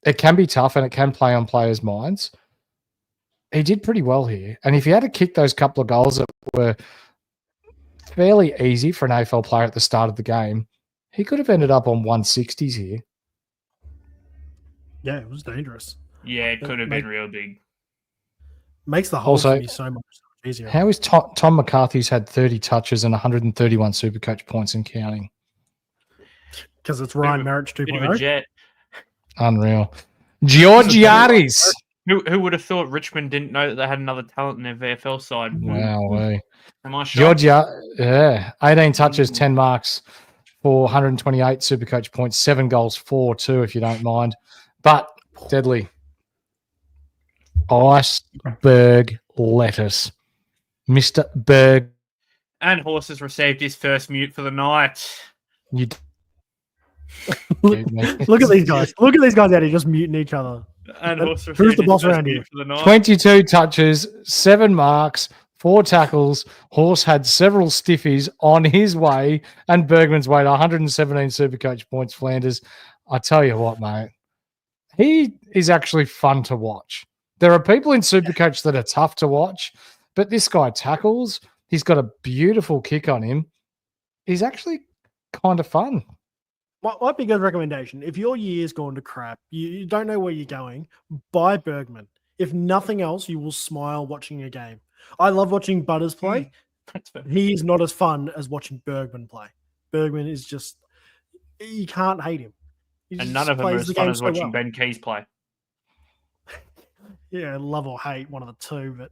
it can be tough and it can play on players' minds. He did pretty well here. And if he had to kick those couple of goals that were fairly easy for an AFL player at the start of the game, he could have ended up on 160s here. Yeah, it was dangerous. Yeah, it could have been real big. Makes the whole thing so much easier. How is Tom McCarthy's had 30 touches and 131 SuperCoach points and counting? Because it's Ryan Marich 2.0. Unreal. Georgiades. Who would have thought Richmond didn't know that they had another talent in their VFL side? Wow. Am I shocked? 18 touches, 10 marks for 128 SuperCoach points, 7 goals, 4-2 if you don't mind. But Deadly. Iceberg lettuce. Mr. Berg. And Horse has received his first mute for the night. Look at these guys. Look at these guys out here just muting each other. And Horse who's the boss around here? For the night. 22 touches, 7 marks, 4 tackles. Horse had several stiffies on his way, and Bergman's way to 117 SuperCoach points. Flanders, I tell you what, mate, He is actually fun to watch. There are people in Supercoach that are tough to watch, but this guy tackles. He's got a beautiful kick on him. He's actually kind of fun. Might be a good recommendation. If your year's gone to crap, you don't know where you're going, buy Bergman. If nothing else, you will smile watching a game. I love watching Butters play. He is not as fun as watching Bergman play. Bergman is just, you can't hate him. And none of them are as fun as watching Ben Keys play. Yeah, love or hate, one of the two, but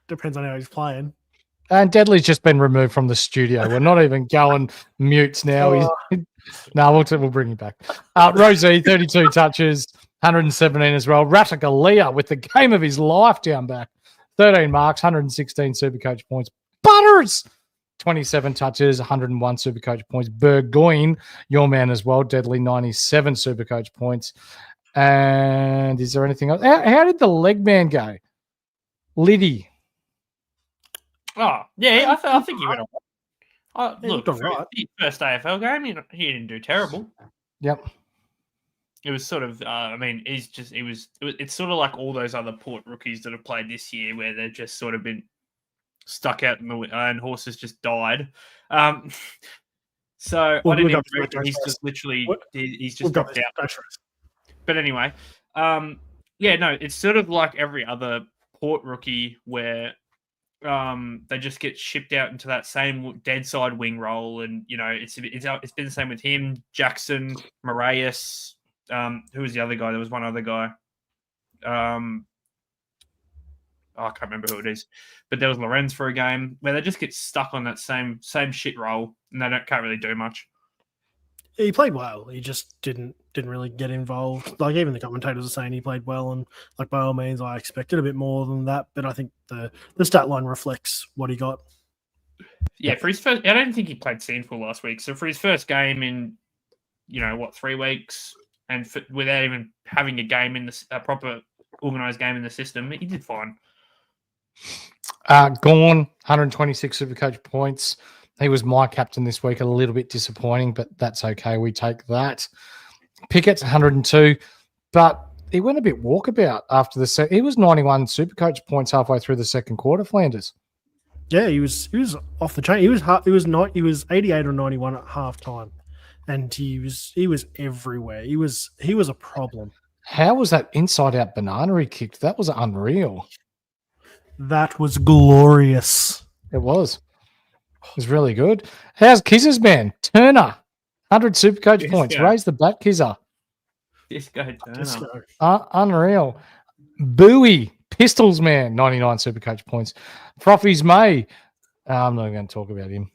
depends on how he's playing. And Deadly's just been removed from the studio. We're not even going mutes now. We'll bring him back. Rosie, 32 touches, 117 as well. Ratakalia with the game of his life down back. 13 marks, 116 Supercoach points. Butters, 27 touches, 101 Supercoach points. Burgoyne, your man as well. Deadly, 97 Supercoach points. And is there anything else? How did the leg man go? Liddy. Oh, yeah, I think he went on. Look, for his first AFL game, he didn't do terrible. Yep. It was sort of, it's sort of like all those other Port rookies that have played this year where they've just sort of been stuck out in the and horses just died. So I didn't even reckon he's just literally, he's just dropped out. But anyway, it's sort of like every other Port rookie where they just get shipped out into that same dead side wing role, and it's been the same with him, Jackson, Moraes. Who was the other guy? There was one other guy. I can't remember who it is, but there was Lorenz for a game where they just get stuck on that same shit role, and they can't really do much. He played well. He just didn't really get involved. Like even the commentators are saying he played well, and like by all means, I expected a bit more than that. But I think the stat line reflects what he got. Yeah, for his first, I don't think he played Sandful last week. So for his first game in, 3 weeks, and without even having a game in a proper organised game in the system, he did fine. Gorn, 126 Supercoach points. He was my captain this week. A little bit disappointing, but that's okay. We take that. Pickett's 102, but he went a bit walkabout after the set. He was 91 Supercoach points halfway through the second quarter. Flanders. Yeah, he was off the chain. He was 88 or 91 at halftime, and he was everywhere. He was a problem. How was that inside out banana he kicked? That was unreal. That was glorious. It was. It was really good. How's Kizzer's man? Turner, 100 Supercoach points. Raise the bat, Kizzer. Disco Turner. Unreal. Bowie, Pistols man, 99 Supercoach points. Frothies May. I'm not going to talk about him.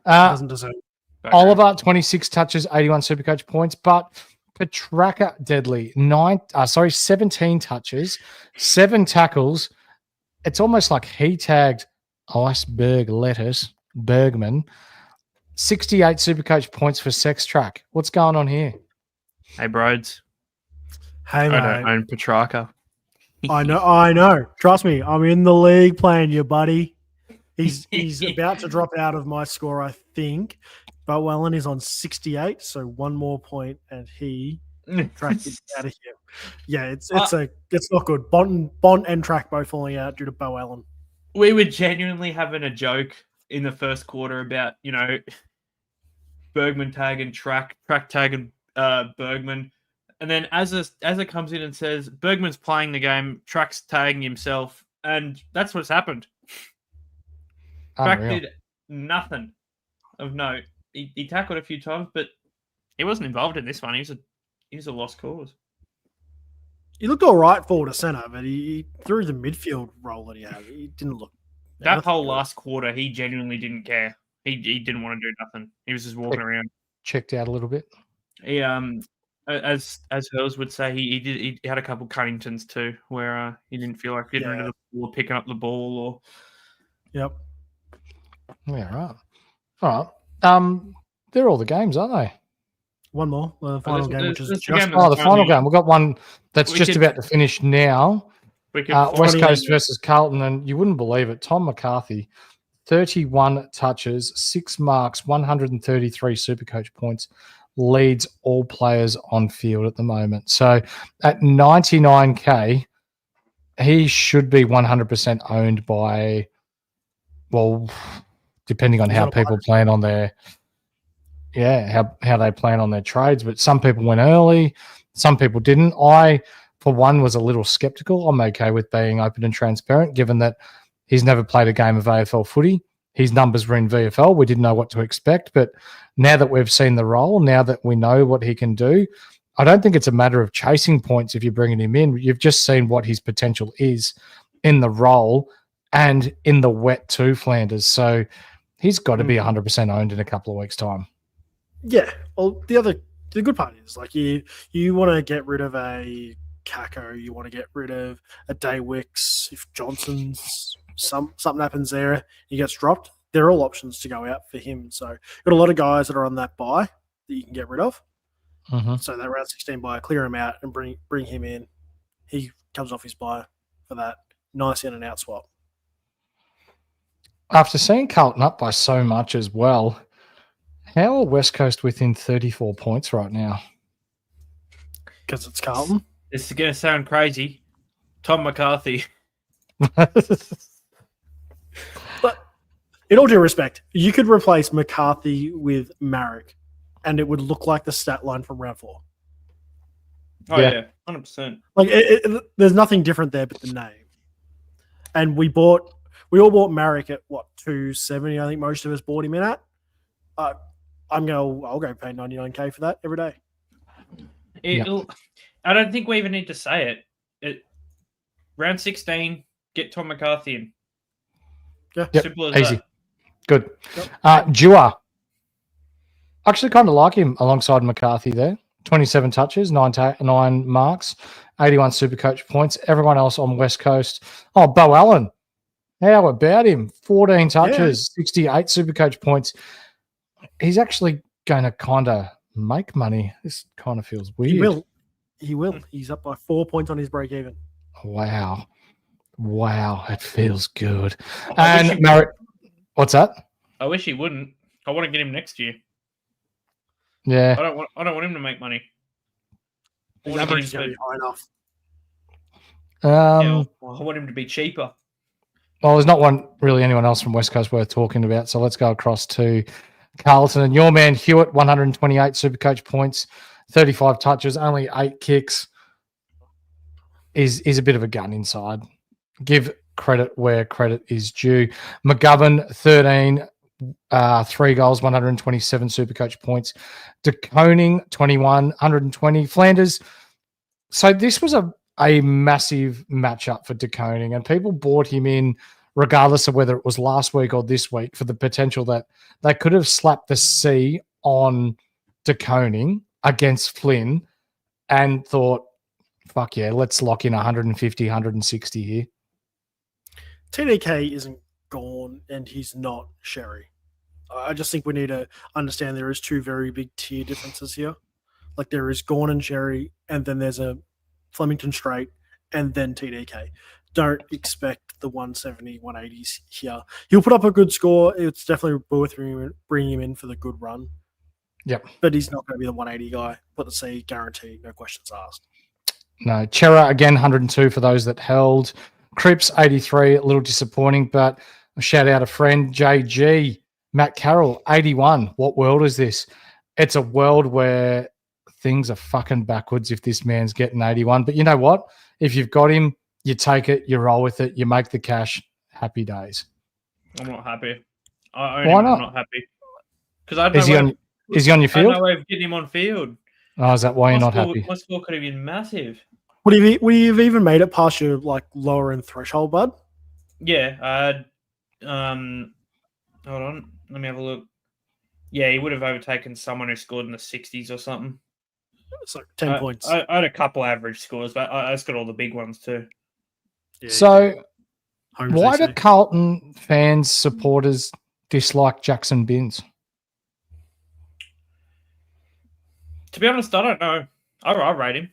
Doesn't deserve. Oliver, 26 touches, 81 Supercoach points. But Petraka, Deadly, 17 touches, 7 tackles. It's almost like he tagged Iceberg Lettuce. Bergman, 68 Supercoach points for Sex Track. What's going on here? Hey, Broads. Hey, mate. I don't own Petrarca. I know. Trust me, I'm in the league playing you, buddy. He's about to drop out of my score, I think. But Wellen is on 68, so one more point, and he Track is out of here. Yeah, it's not good. Bont and Track both falling out due to Bo Allen. We were genuinely having a joke in the first quarter about, Bergman tagging Track tagging Bergman. And then as it comes in and says, Bergman's playing the game, Track's tagging himself, and that's what's happened. Track did nothing of note. He tackled a few times, but he wasn't involved in this one. He was a lost cause. He looked all right forward to centre, but he threw the midfield role that he had. He didn't look. That whole last quarter, he genuinely didn't care. He didn't want to do nothing. He was just walking around. Checked out a little bit. He as Hurls would say, he had a couple Cunningtons too, where he didn't feel like getting rid of the ball or picking up the ball or. Yep. Yeah, right. All right. They're all the games, aren't they? One more. The final game, which is the final game. We've got one that's just about to finish now. West Coast versus Carlton, and you wouldn't believe it. Tom McCarthy, 31 touches, 6 marks, 133 Supercoach points. leads all players on field at the moment. So at 99K, he should be 100% owned by, well, depending on how people plan on their, how they plan on their trades. But some people went early, some people didn't. I, for one, was a little skeptical. I'm okay with being open and transparent, given that he's never played a game of AFL footy. His numbers were in VFL. We didn't know what to expect. But now that we've seen the role, now that we know what he can do, I don't think it's a matter of chasing points if you're bringing him in. You've just seen what his potential is in the role and in the wet too, Flanders. So he's got to be 100% owned in a couple of weeks' time. Yeah. Well, the good part is, like, you want to get rid of a Kako, you want to get rid of a Daywicks. If Johnson's something happens there, he gets dropped. They're all options to go out for him. So you've got a lot of guys that are on that buy that you can get rid of. Mm-hmm. So that round 16 buy, clear him out and bring him in. He comes off his buy for that nice in and out swap. After seeing Carlton up by so much as well, how are West Coast within 34 points right now? Because it's Carlton. This is going to sound crazy. Tom McCarthy. But in all due respect, you could replace McCarthy with Marek, and it would look like the stat line from round 4. Oh, yeah, 100%. Like, there's nothing different there but the name. And we all bought Marek at, what, 270, I think most of us bought him in at. I'll go pay 99K for that every day. I don't think we even need to say it. Round 16, get Tom McCarthy in. Yeah, simple as easy. That. Good. Yep. Dewar. Actually kind of like him alongside McCarthy there. 27 touches, 9 marks, 81 SuperCoach points. Everyone else on West Coast. Oh, Bo Allen. How about him? 14 touches, 68 SuperCoach points. He's actually going to kind of make money. This kind of feels weird. He will. He's up by 4 points on his break even. Wow. It feels good. And Marek, what's that? I wish he wouldn't. I want to get him next year. Yeah. I don't want him to make money. His average is going to be high enough. I want him to be cheaper. Well, there's not anyone else from West Coast worth talking about, so let's go across to Carlton. And your man Hewitt, 128 SuperCoach points, 35 touches, only 8 kicks, is a bit of a gun inside. Give credit where credit is due. McGovern, 13, 3 goals, 127 SuperCoach points. DeConing, 21, 120. Flanders. So this was a massive matchup for DeConing, and people bought him in regardless of whether it was last week or this week for the potential that they could have slapped the C on DeConing against Flynn and thought, fuck yeah, let's lock in 150, 160 here. TDK isn't gone and he's not Sherry. I just think we need to understand there is 2 very big tier differences here. Like, there is Gorn and Sherry, and then there's a Flemington Straight, and then TDK. Don't expect the 170, 180s here. He'll put up a good score. It's definitely worth bringing him in for the good run. Yep. But he's not going to be the 180 guy. Put the C, guaranteed, no questions asked. No. Chera, again, 102 for those that held. Cripps, 83, a little disappointing, but a shout out a friend, JG. Matt Carroll, 81. What world is this? It's a world where things are fucking backwards if this man's getting 81. But you know what? If you've got him, you take it, you roll with it, you make the cash. Happy days. I'm not happy. Why not? I'm not happy. Because I don't is he on your field? I don't know way of getting him on field. Oh, is that why you're not happy? My score could have been massive. Would you have even made it past your lower end threshold, bud? Yeah. Hold on. Let me have a look. Yeah, he would have overtaken someone who scored in the 60s or something. It's like 10 points. I had a couple average scores, but I just got all the big ones too. Yeah, so, why do Carlton fans, supporters dislike Jackson Binns? To be honest, I don't know. I rate him.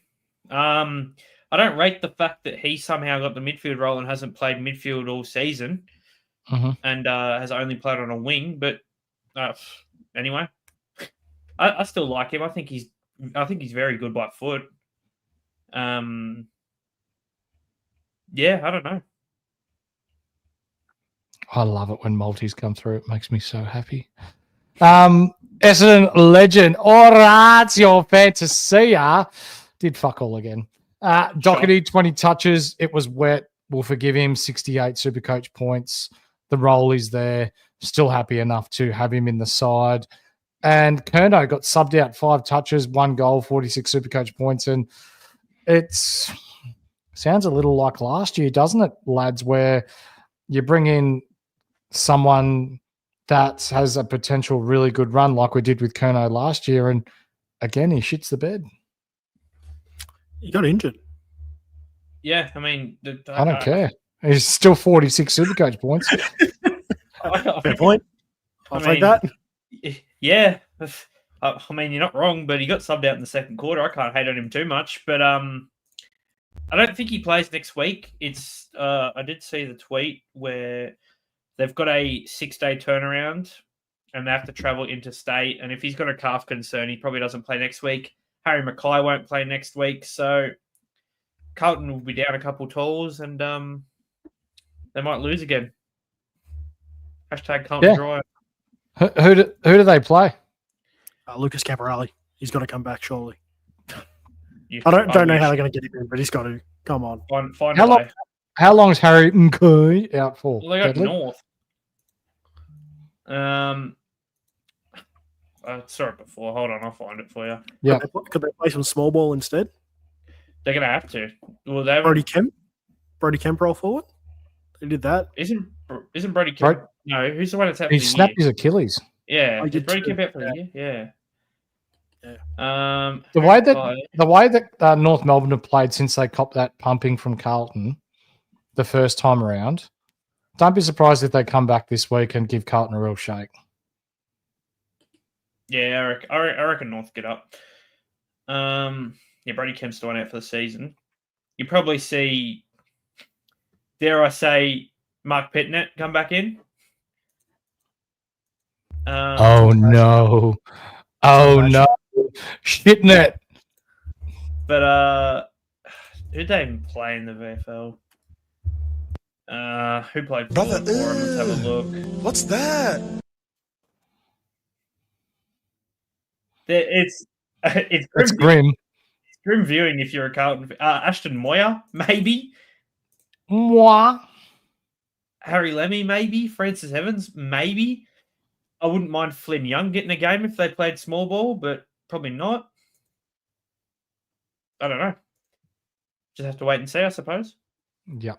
I don't rate the fact that he somehow got the midfield role and hasn't played midfield all season, and has only played on a wing. But anyway, I still like him. I think he's very good by foot. Yeah, I don't know. I love it when multis come through. It makes me so happy. Essendon legend Orazio Fantasia did fuck all again. Doherty, 20 touches. It was wet. We'll forgive him. 68 Supercoach points. The role is there. Still happy enough to have him in the side. And Kerno got subbed out, 5 touches, 1 goal, 46 Supercoach points. And it sounds a little like last year, doesn't it, lads, where you bring in someone that has a potential really good run like we did with Kerno last year, and again, he shits the bed. He got injured. Yeah, I mean... I don't care. He's still 46 Supercoach points. Fair point. I'll take that. Yeah. I mean, you're not wrong, but he got subbed out in the second quarter. I can't hate on him too much, but I don't think he plays next week. It's I did see the tweet where they've got a 6-day turnaround and they have to travel interstate. And if he's got a calf concern, he probably doesn't play next week. Harry Mackay won't play next week. So Carlton will be down a couple tools and they might lose again. Hashtag Carlton Drive. Who do they play? Lucas Caporelli. He's got to come back, surely. I don't know how they're going to get him in, but he's got to. Come on. Find how long is Harry Mackay out for? Well, they got North. I saw it before. Hold on, I'll find it for you. Yeah. Could they play some small ball instead? They're going to have to. Well, Brody Kemp roll forward? They did that. Isn't Brody Kemp? No, who's the one that's out for He the snapped year? his Achilles. Yeah. Did Brody too. Kemp out for the year? Yeah. The way that North Melbourne have played since they copped that pumping from Carlton the first time around, don't be surprised if they come back this week and give Carlton a real shake. Yeah, I reckon North get up. Brody Kemp's the one out for the season. You probably see, dare I say, Mark Pitnett come back in. Oh no. Shitting it. But who'd they even play in the VFL? Who played for them? Let's have a look. What's that? It's grim. It's grim viewing if you're a Carlton. Ashton Moyer, maybe. Moi. Harry Lemmy, maybe. Francis Evans, maybe. I wouldn't mind Flynn Young getting a game if they played small ball, but probably not. I don't know. Just have to wait and see, I suppose. Yeah.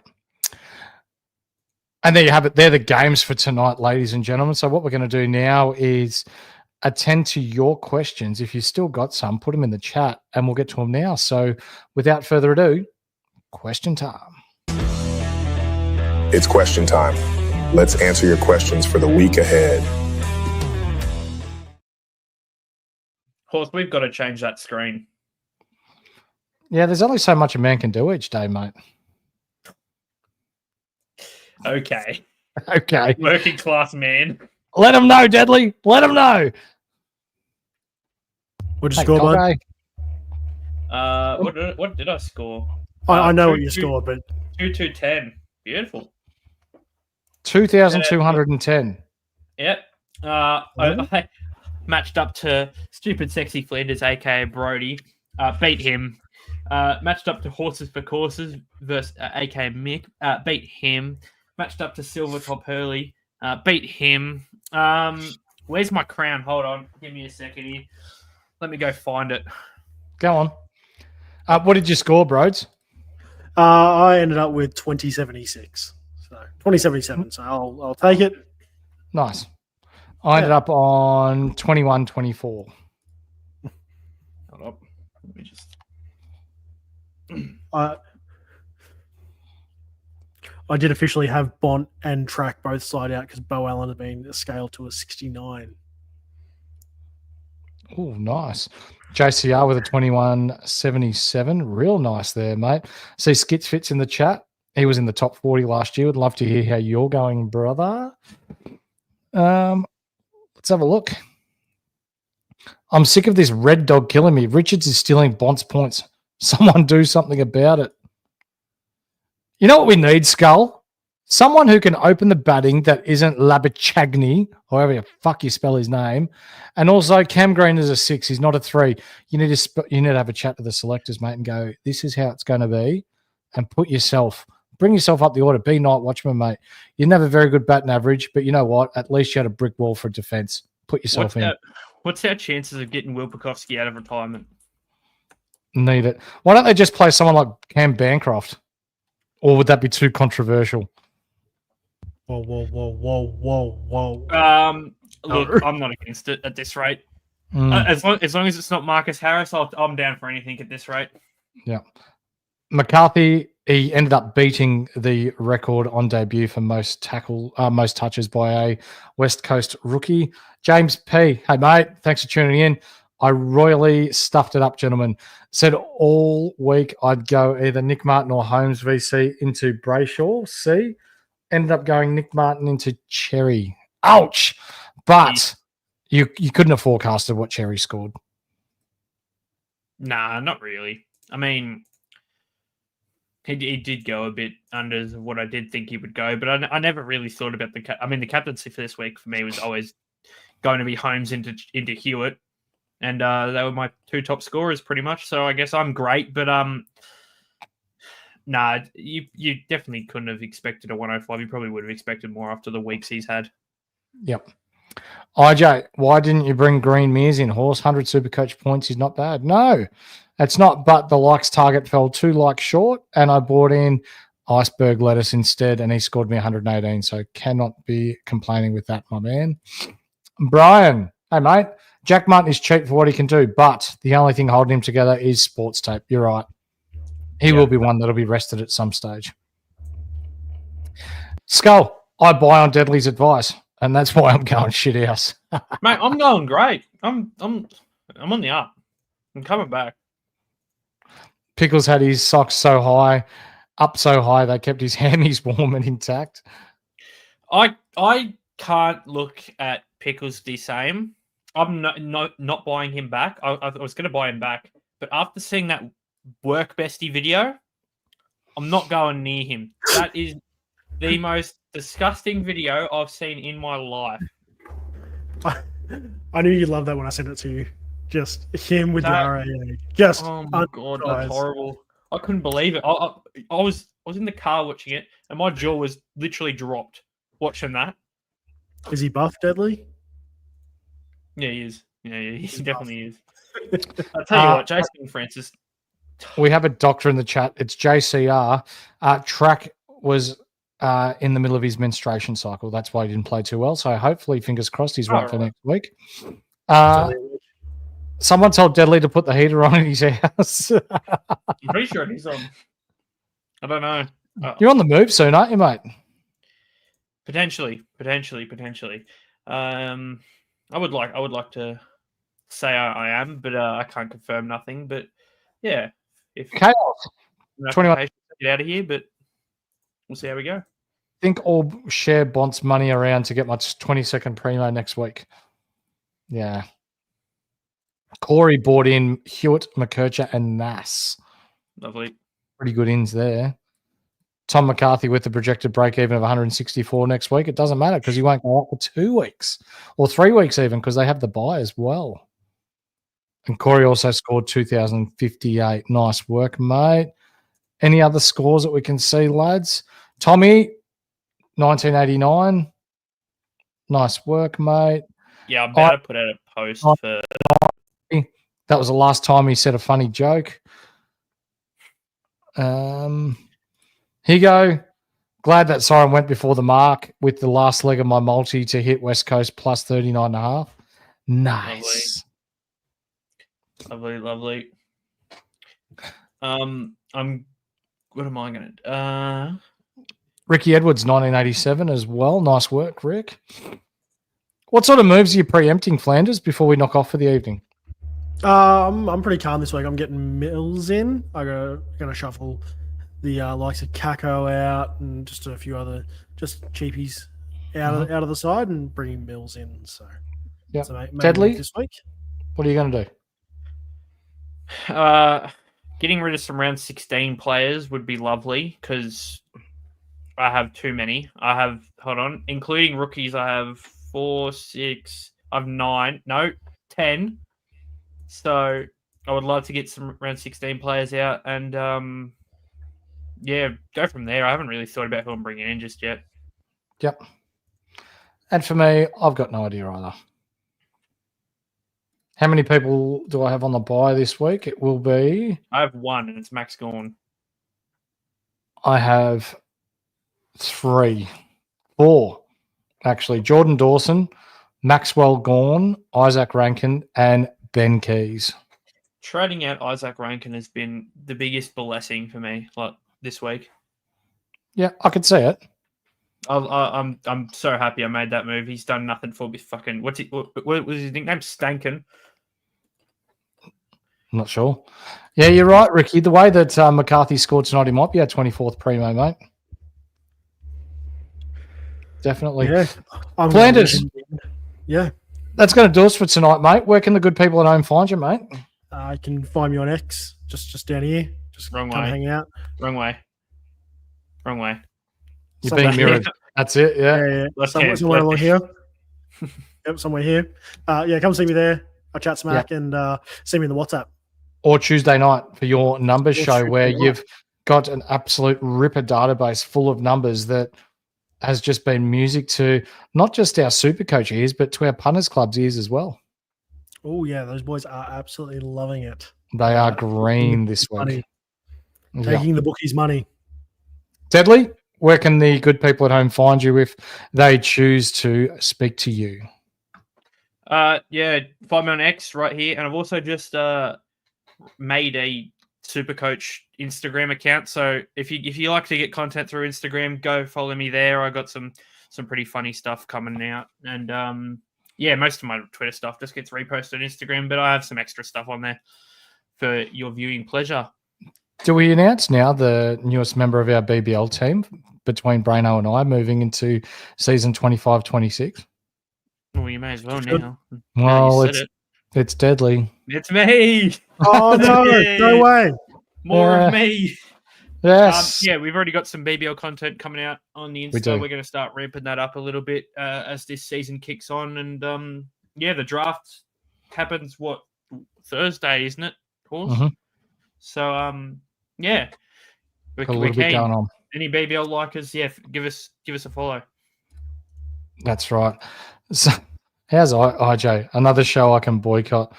And there you have it. They're the games for tonight, ladies and gentlemen. So what we're going to do now is attend to your questions. If you've still got some, put them in the chat and we'll get to them now. So without further ado, question time. It's question time. Let's answer your questions for the week ahead. Horse, we've got to change that screen. Yeah, there's only so much a man can do each day, mate. Okay. Okay. Working class man. Let them know, Deadly. Let them know. What'd you score, bud? What did I score? I know what you scored, but 2-2-10. Beautiful. 2,210. Yep. I matched up to Stupid Sexy Flanders, aka Brody. Beat him. Matched up to Horses for Courses versus aka Mick. Beat him. Matched up to Silver Top Hurley. Beat him. Where's my crown? Hold on. Give me a second here. Let me go find it. Go on. What did you score, Broads? I ended up with 2076. So 2077. So I'll take it. Nice. I ended up on 21-24. Hold up. Let me just. I did officially have Bont and Track both side out because Bo Allen had been scaled to a 69. Oh, nice. JCR with a 21.77. Real nice there, mate. See Skits Fits in the chat. He was in the top 40 last year. Would love to hear how you're going, brother. Let's have a look. I'm sick of this red dog killing me. Richards is stealing Bont's points. Someone do something about it. You know what we need, Skull? Someone who can open the batting that isn't Labachagny, however the fuck you spell his name. And also Cam Green is a 6. He's not a 3. You need to have a chat to the selectors, mate, and go, this is how it's going to be. And bring yourself up the order. Be night watchman, mate. You didn't have a very good batting average, but you know what? At least you had a brick wall for defence. Put yourself in. What's our chances of getting Will Pukowski out of retirement? Need it. Why don't they just play someone like Cam Bancroft? Or would that be too controversial? Whoa. Look, I'm not against it at this rate. As long as it's not Marcus Harris, I'm down for anything at this rate. Yeah. McCarthy, he ended up beating the record on debut for most touches by a West Coast rookie. James P. Hey, mate. Thanks for tuning in. I royally stuffed it up, gentlemen. Said all week I'd go either Nick Martin or Holmes VC into Brayshaw. C. Ended up going Nick Martin into Cherry. Ouch. But you couldn't have forecasted what Cherry scored. Nah, not really. I mean, he did go a bit under what I did think he would go, but I never really thought about the captaincy for this week for me was always going to be Holmes into Hewitt, and they were my 2 top scorers pretty much. So I guess I'm great, but nah, you definitely couldn't have expected a 105. You probably would have expected more after the weeks he's had. Yep. IJ, why didn't you bring Green Mears in? Horse 100 SuperCoach points is not bad. No, it's not. But the likes target fell 2 likes short, and I bought in Iceberg Lettuce instead, and he scored me 118. So cannot be complaining with that, my man. Brian, hey mate, Jack Martin is cheap for what he can do, but the only thing holding him together is sports tape. You're right. He will be one that'll be rested at some stage. Skull, I buy on Deadly's advice, and that's why I'm going shit house. Mate, I'm going great. I'm on the up. I'm coming back. Pickles had his socks up so high they kept his hammies warm and intact. I can't look at Pickles the same. I'm not buying him back. I was going to buy him back, but after seeing that work bestie video, I'm not going near him. That is the most disgusting video I've seen in my life. I knew you'd love that when I sent it to you. Just him with the RAA. Just oh my god, that's horrible. I couldn't believe it. I was in the car watching it, and my jaw was literally dropped watching that. Is he buff, Deadly? Yeah, he is. Yeah, he definitely is. I'll tell you what, Jason Francis. We have a doctor in the chat. It's JCR. Track was in the middle of his menstruation cycle. That's why he didn't play too well. So hopefully, fingers crossed, he's right for next week. Someone told Deadly to put the heater on in his house. I'm pretty sure he's on. I don't know. You're on the move soon, aren't you, mate? Potentially. I would like to say I am, but I can't confirm nothing. But yeah, if Chaos 21 get out of here, but we'll see how we go. I think I'll share Bont's money around to get my 20-second primo next week. Yeah. Corey bought in Hewitt, McKercher, and Nass. Lovely. Pretty good ins there. Tom McCarthy with the projected break-even of 164 next week. It doesn't matter because he won't go up for 2 weeks or 3 weeks even because they have the buy as well. And Corey also scored 2,058. Nice work, mate. Any other scores that we can see, lads? Tommy, 1989. Nice work, mate. Yeah, I'm about to put out a post for... That was the last time he said a funny joke. Here you go. Glad that Siren went before the mark with the last leg of my multi to hit West Coast plus 39.5. Nice. Lovely. What am I going to... Ricky Edwards, 1987 as well. Nice work, Rick. What sort of moves are you preempting, Flanders, before we knock off for the evening? I'm pretty calm this week. I'm getting Mills in. I'm gonna shuffle the likes of Kako out and just a few other just cheapies out of the side and bringing Mills in. So yeah, so Deadly this week. What are you going to do? Getting rid of some round 16 players would be lovely because I have too many. I have, including rookies, I have 4, 6, I have 9, no, 10. So I would love to get some round 16 players out and, go from there. I haven't really thought about who I'm bringing in just yet. Yep. And for me, I've got no idea either. How many people do I have on the bye this week? It will be... I have 1, and it's Max Gawn. I have 3. 4, actually. Jordan Dawson, Maxwell Gawn, Isaac Rankin, and Ben Keys. Trading out Isaac Rankin has been the biggest blessing for me this week. Yeah, I could see it. I'm so happy I made that move. He's done nothing for me. Fucking what was his nickname? Stankin. I'm not sure. Yeah, you're right, Ricky. The way that McCarthy scored tonight, he might be our 24th primo, mate. Definitely. Yeah. Flanders. Yeah. That's going to do us for tonight, mate. Where can the good people at home find you, mate? You can find me on X, just down here. Just Wrong come way. hang out. Wrong way. You're being mirrored. That's it, yeah. Somewhere along here. Yep, somewhere here. Come see me there. I'll chat smack and see me in the WhatsApp. Or Tuesday night for your numbers show where you've got an absolute ripper database full of numbers that has just been music to not just our SuperCoach ears, but to our Punters Club's ears as well. Oh, yeah. Those boys are absolutely loving it. They are green this week. Taking the bookies' money. Deadly, where can the good people at home find you if they choose to speak to you? Find me on X right here. And I've also just made a SuperCoach Instagram account. So if you like to get content through Instagram, go follow me there. I got some pretty funny stuff coming out. And most of my Twitter stuff just gets reposted on Instagram, but I have some extra stuff on there for your viewing pleasure. Do we announce now the newest member of our BBL team between Braino and I moving into season 25-26? Well, you may as well now. Well, it's Deadly. It's me. Oh, no, no way. More of me. Yes. We've already got some BBL content coming out on the Insta. We're going to start ramping that up a little bit as this season kicks on. And, the draft happens, Thursday, isn't it? Of course. Mm-hmm. So, we going on. Any BBL likers, give us a follow. That's right. So, how's IJ? Another show I can boycott.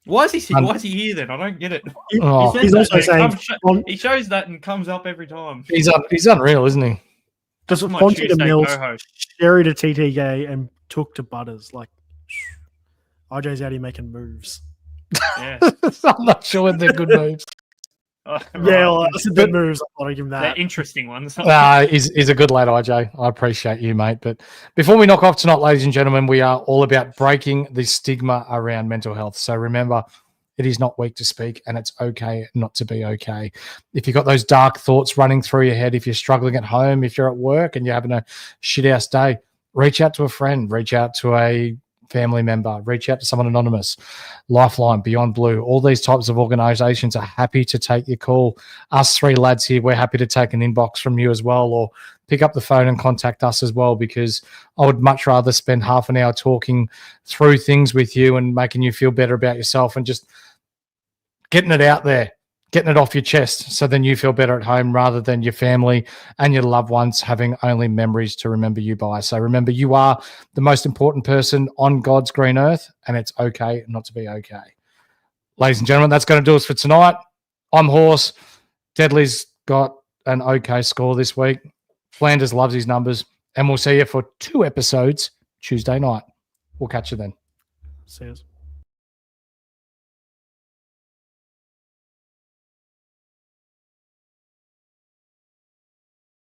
Why is he here then? I don't get it. He's also saying he shows that and comes up every time. He's unreal, isn't he? Just Fonty to Mills, Sherry to TTK, and Took to Butters. Like IJ's out here making moves. Yeah. I'm not sure when they're good moves. It's good moves. I'll give him that. They're interesting ones. He's a good lad, IJ. I appreciate you, mate. But before we knock off tonight, ladies and gentlemen, we are all about breaking the stigma around mental health. So remember, it is not weak to speak, and it's okay not to be okay. If you've got those dark thoughts running through your head, if you're struggling at home, if you're at work and you're having a shit-house day, reach out to a friend, reach out to a family member, reach out to someone anonymous, Lifeline, Beyond Blue, all these types of organizations are happy to take your call. Us 3 lads here, we're happy to take an inbox from you as well, or pick up the phone and contact us as well, because I would much rather spend half an hour talking through things with you and making you feel better about yourself and just getting it out there, getting it off your chest, so then you feel better at home rather than your family and your loved ones having only memories to remember you by. So remember, you are the most important person on God's green earth, and it's okay not to be okay. Ladies and gentlemen, that's going to do us for tonight. I'm Horse. Deadly's got an okay score this week. Flanders loves his numbers, and we'll see you for 2 episodes Tuesday night. We'll catch you then. See you.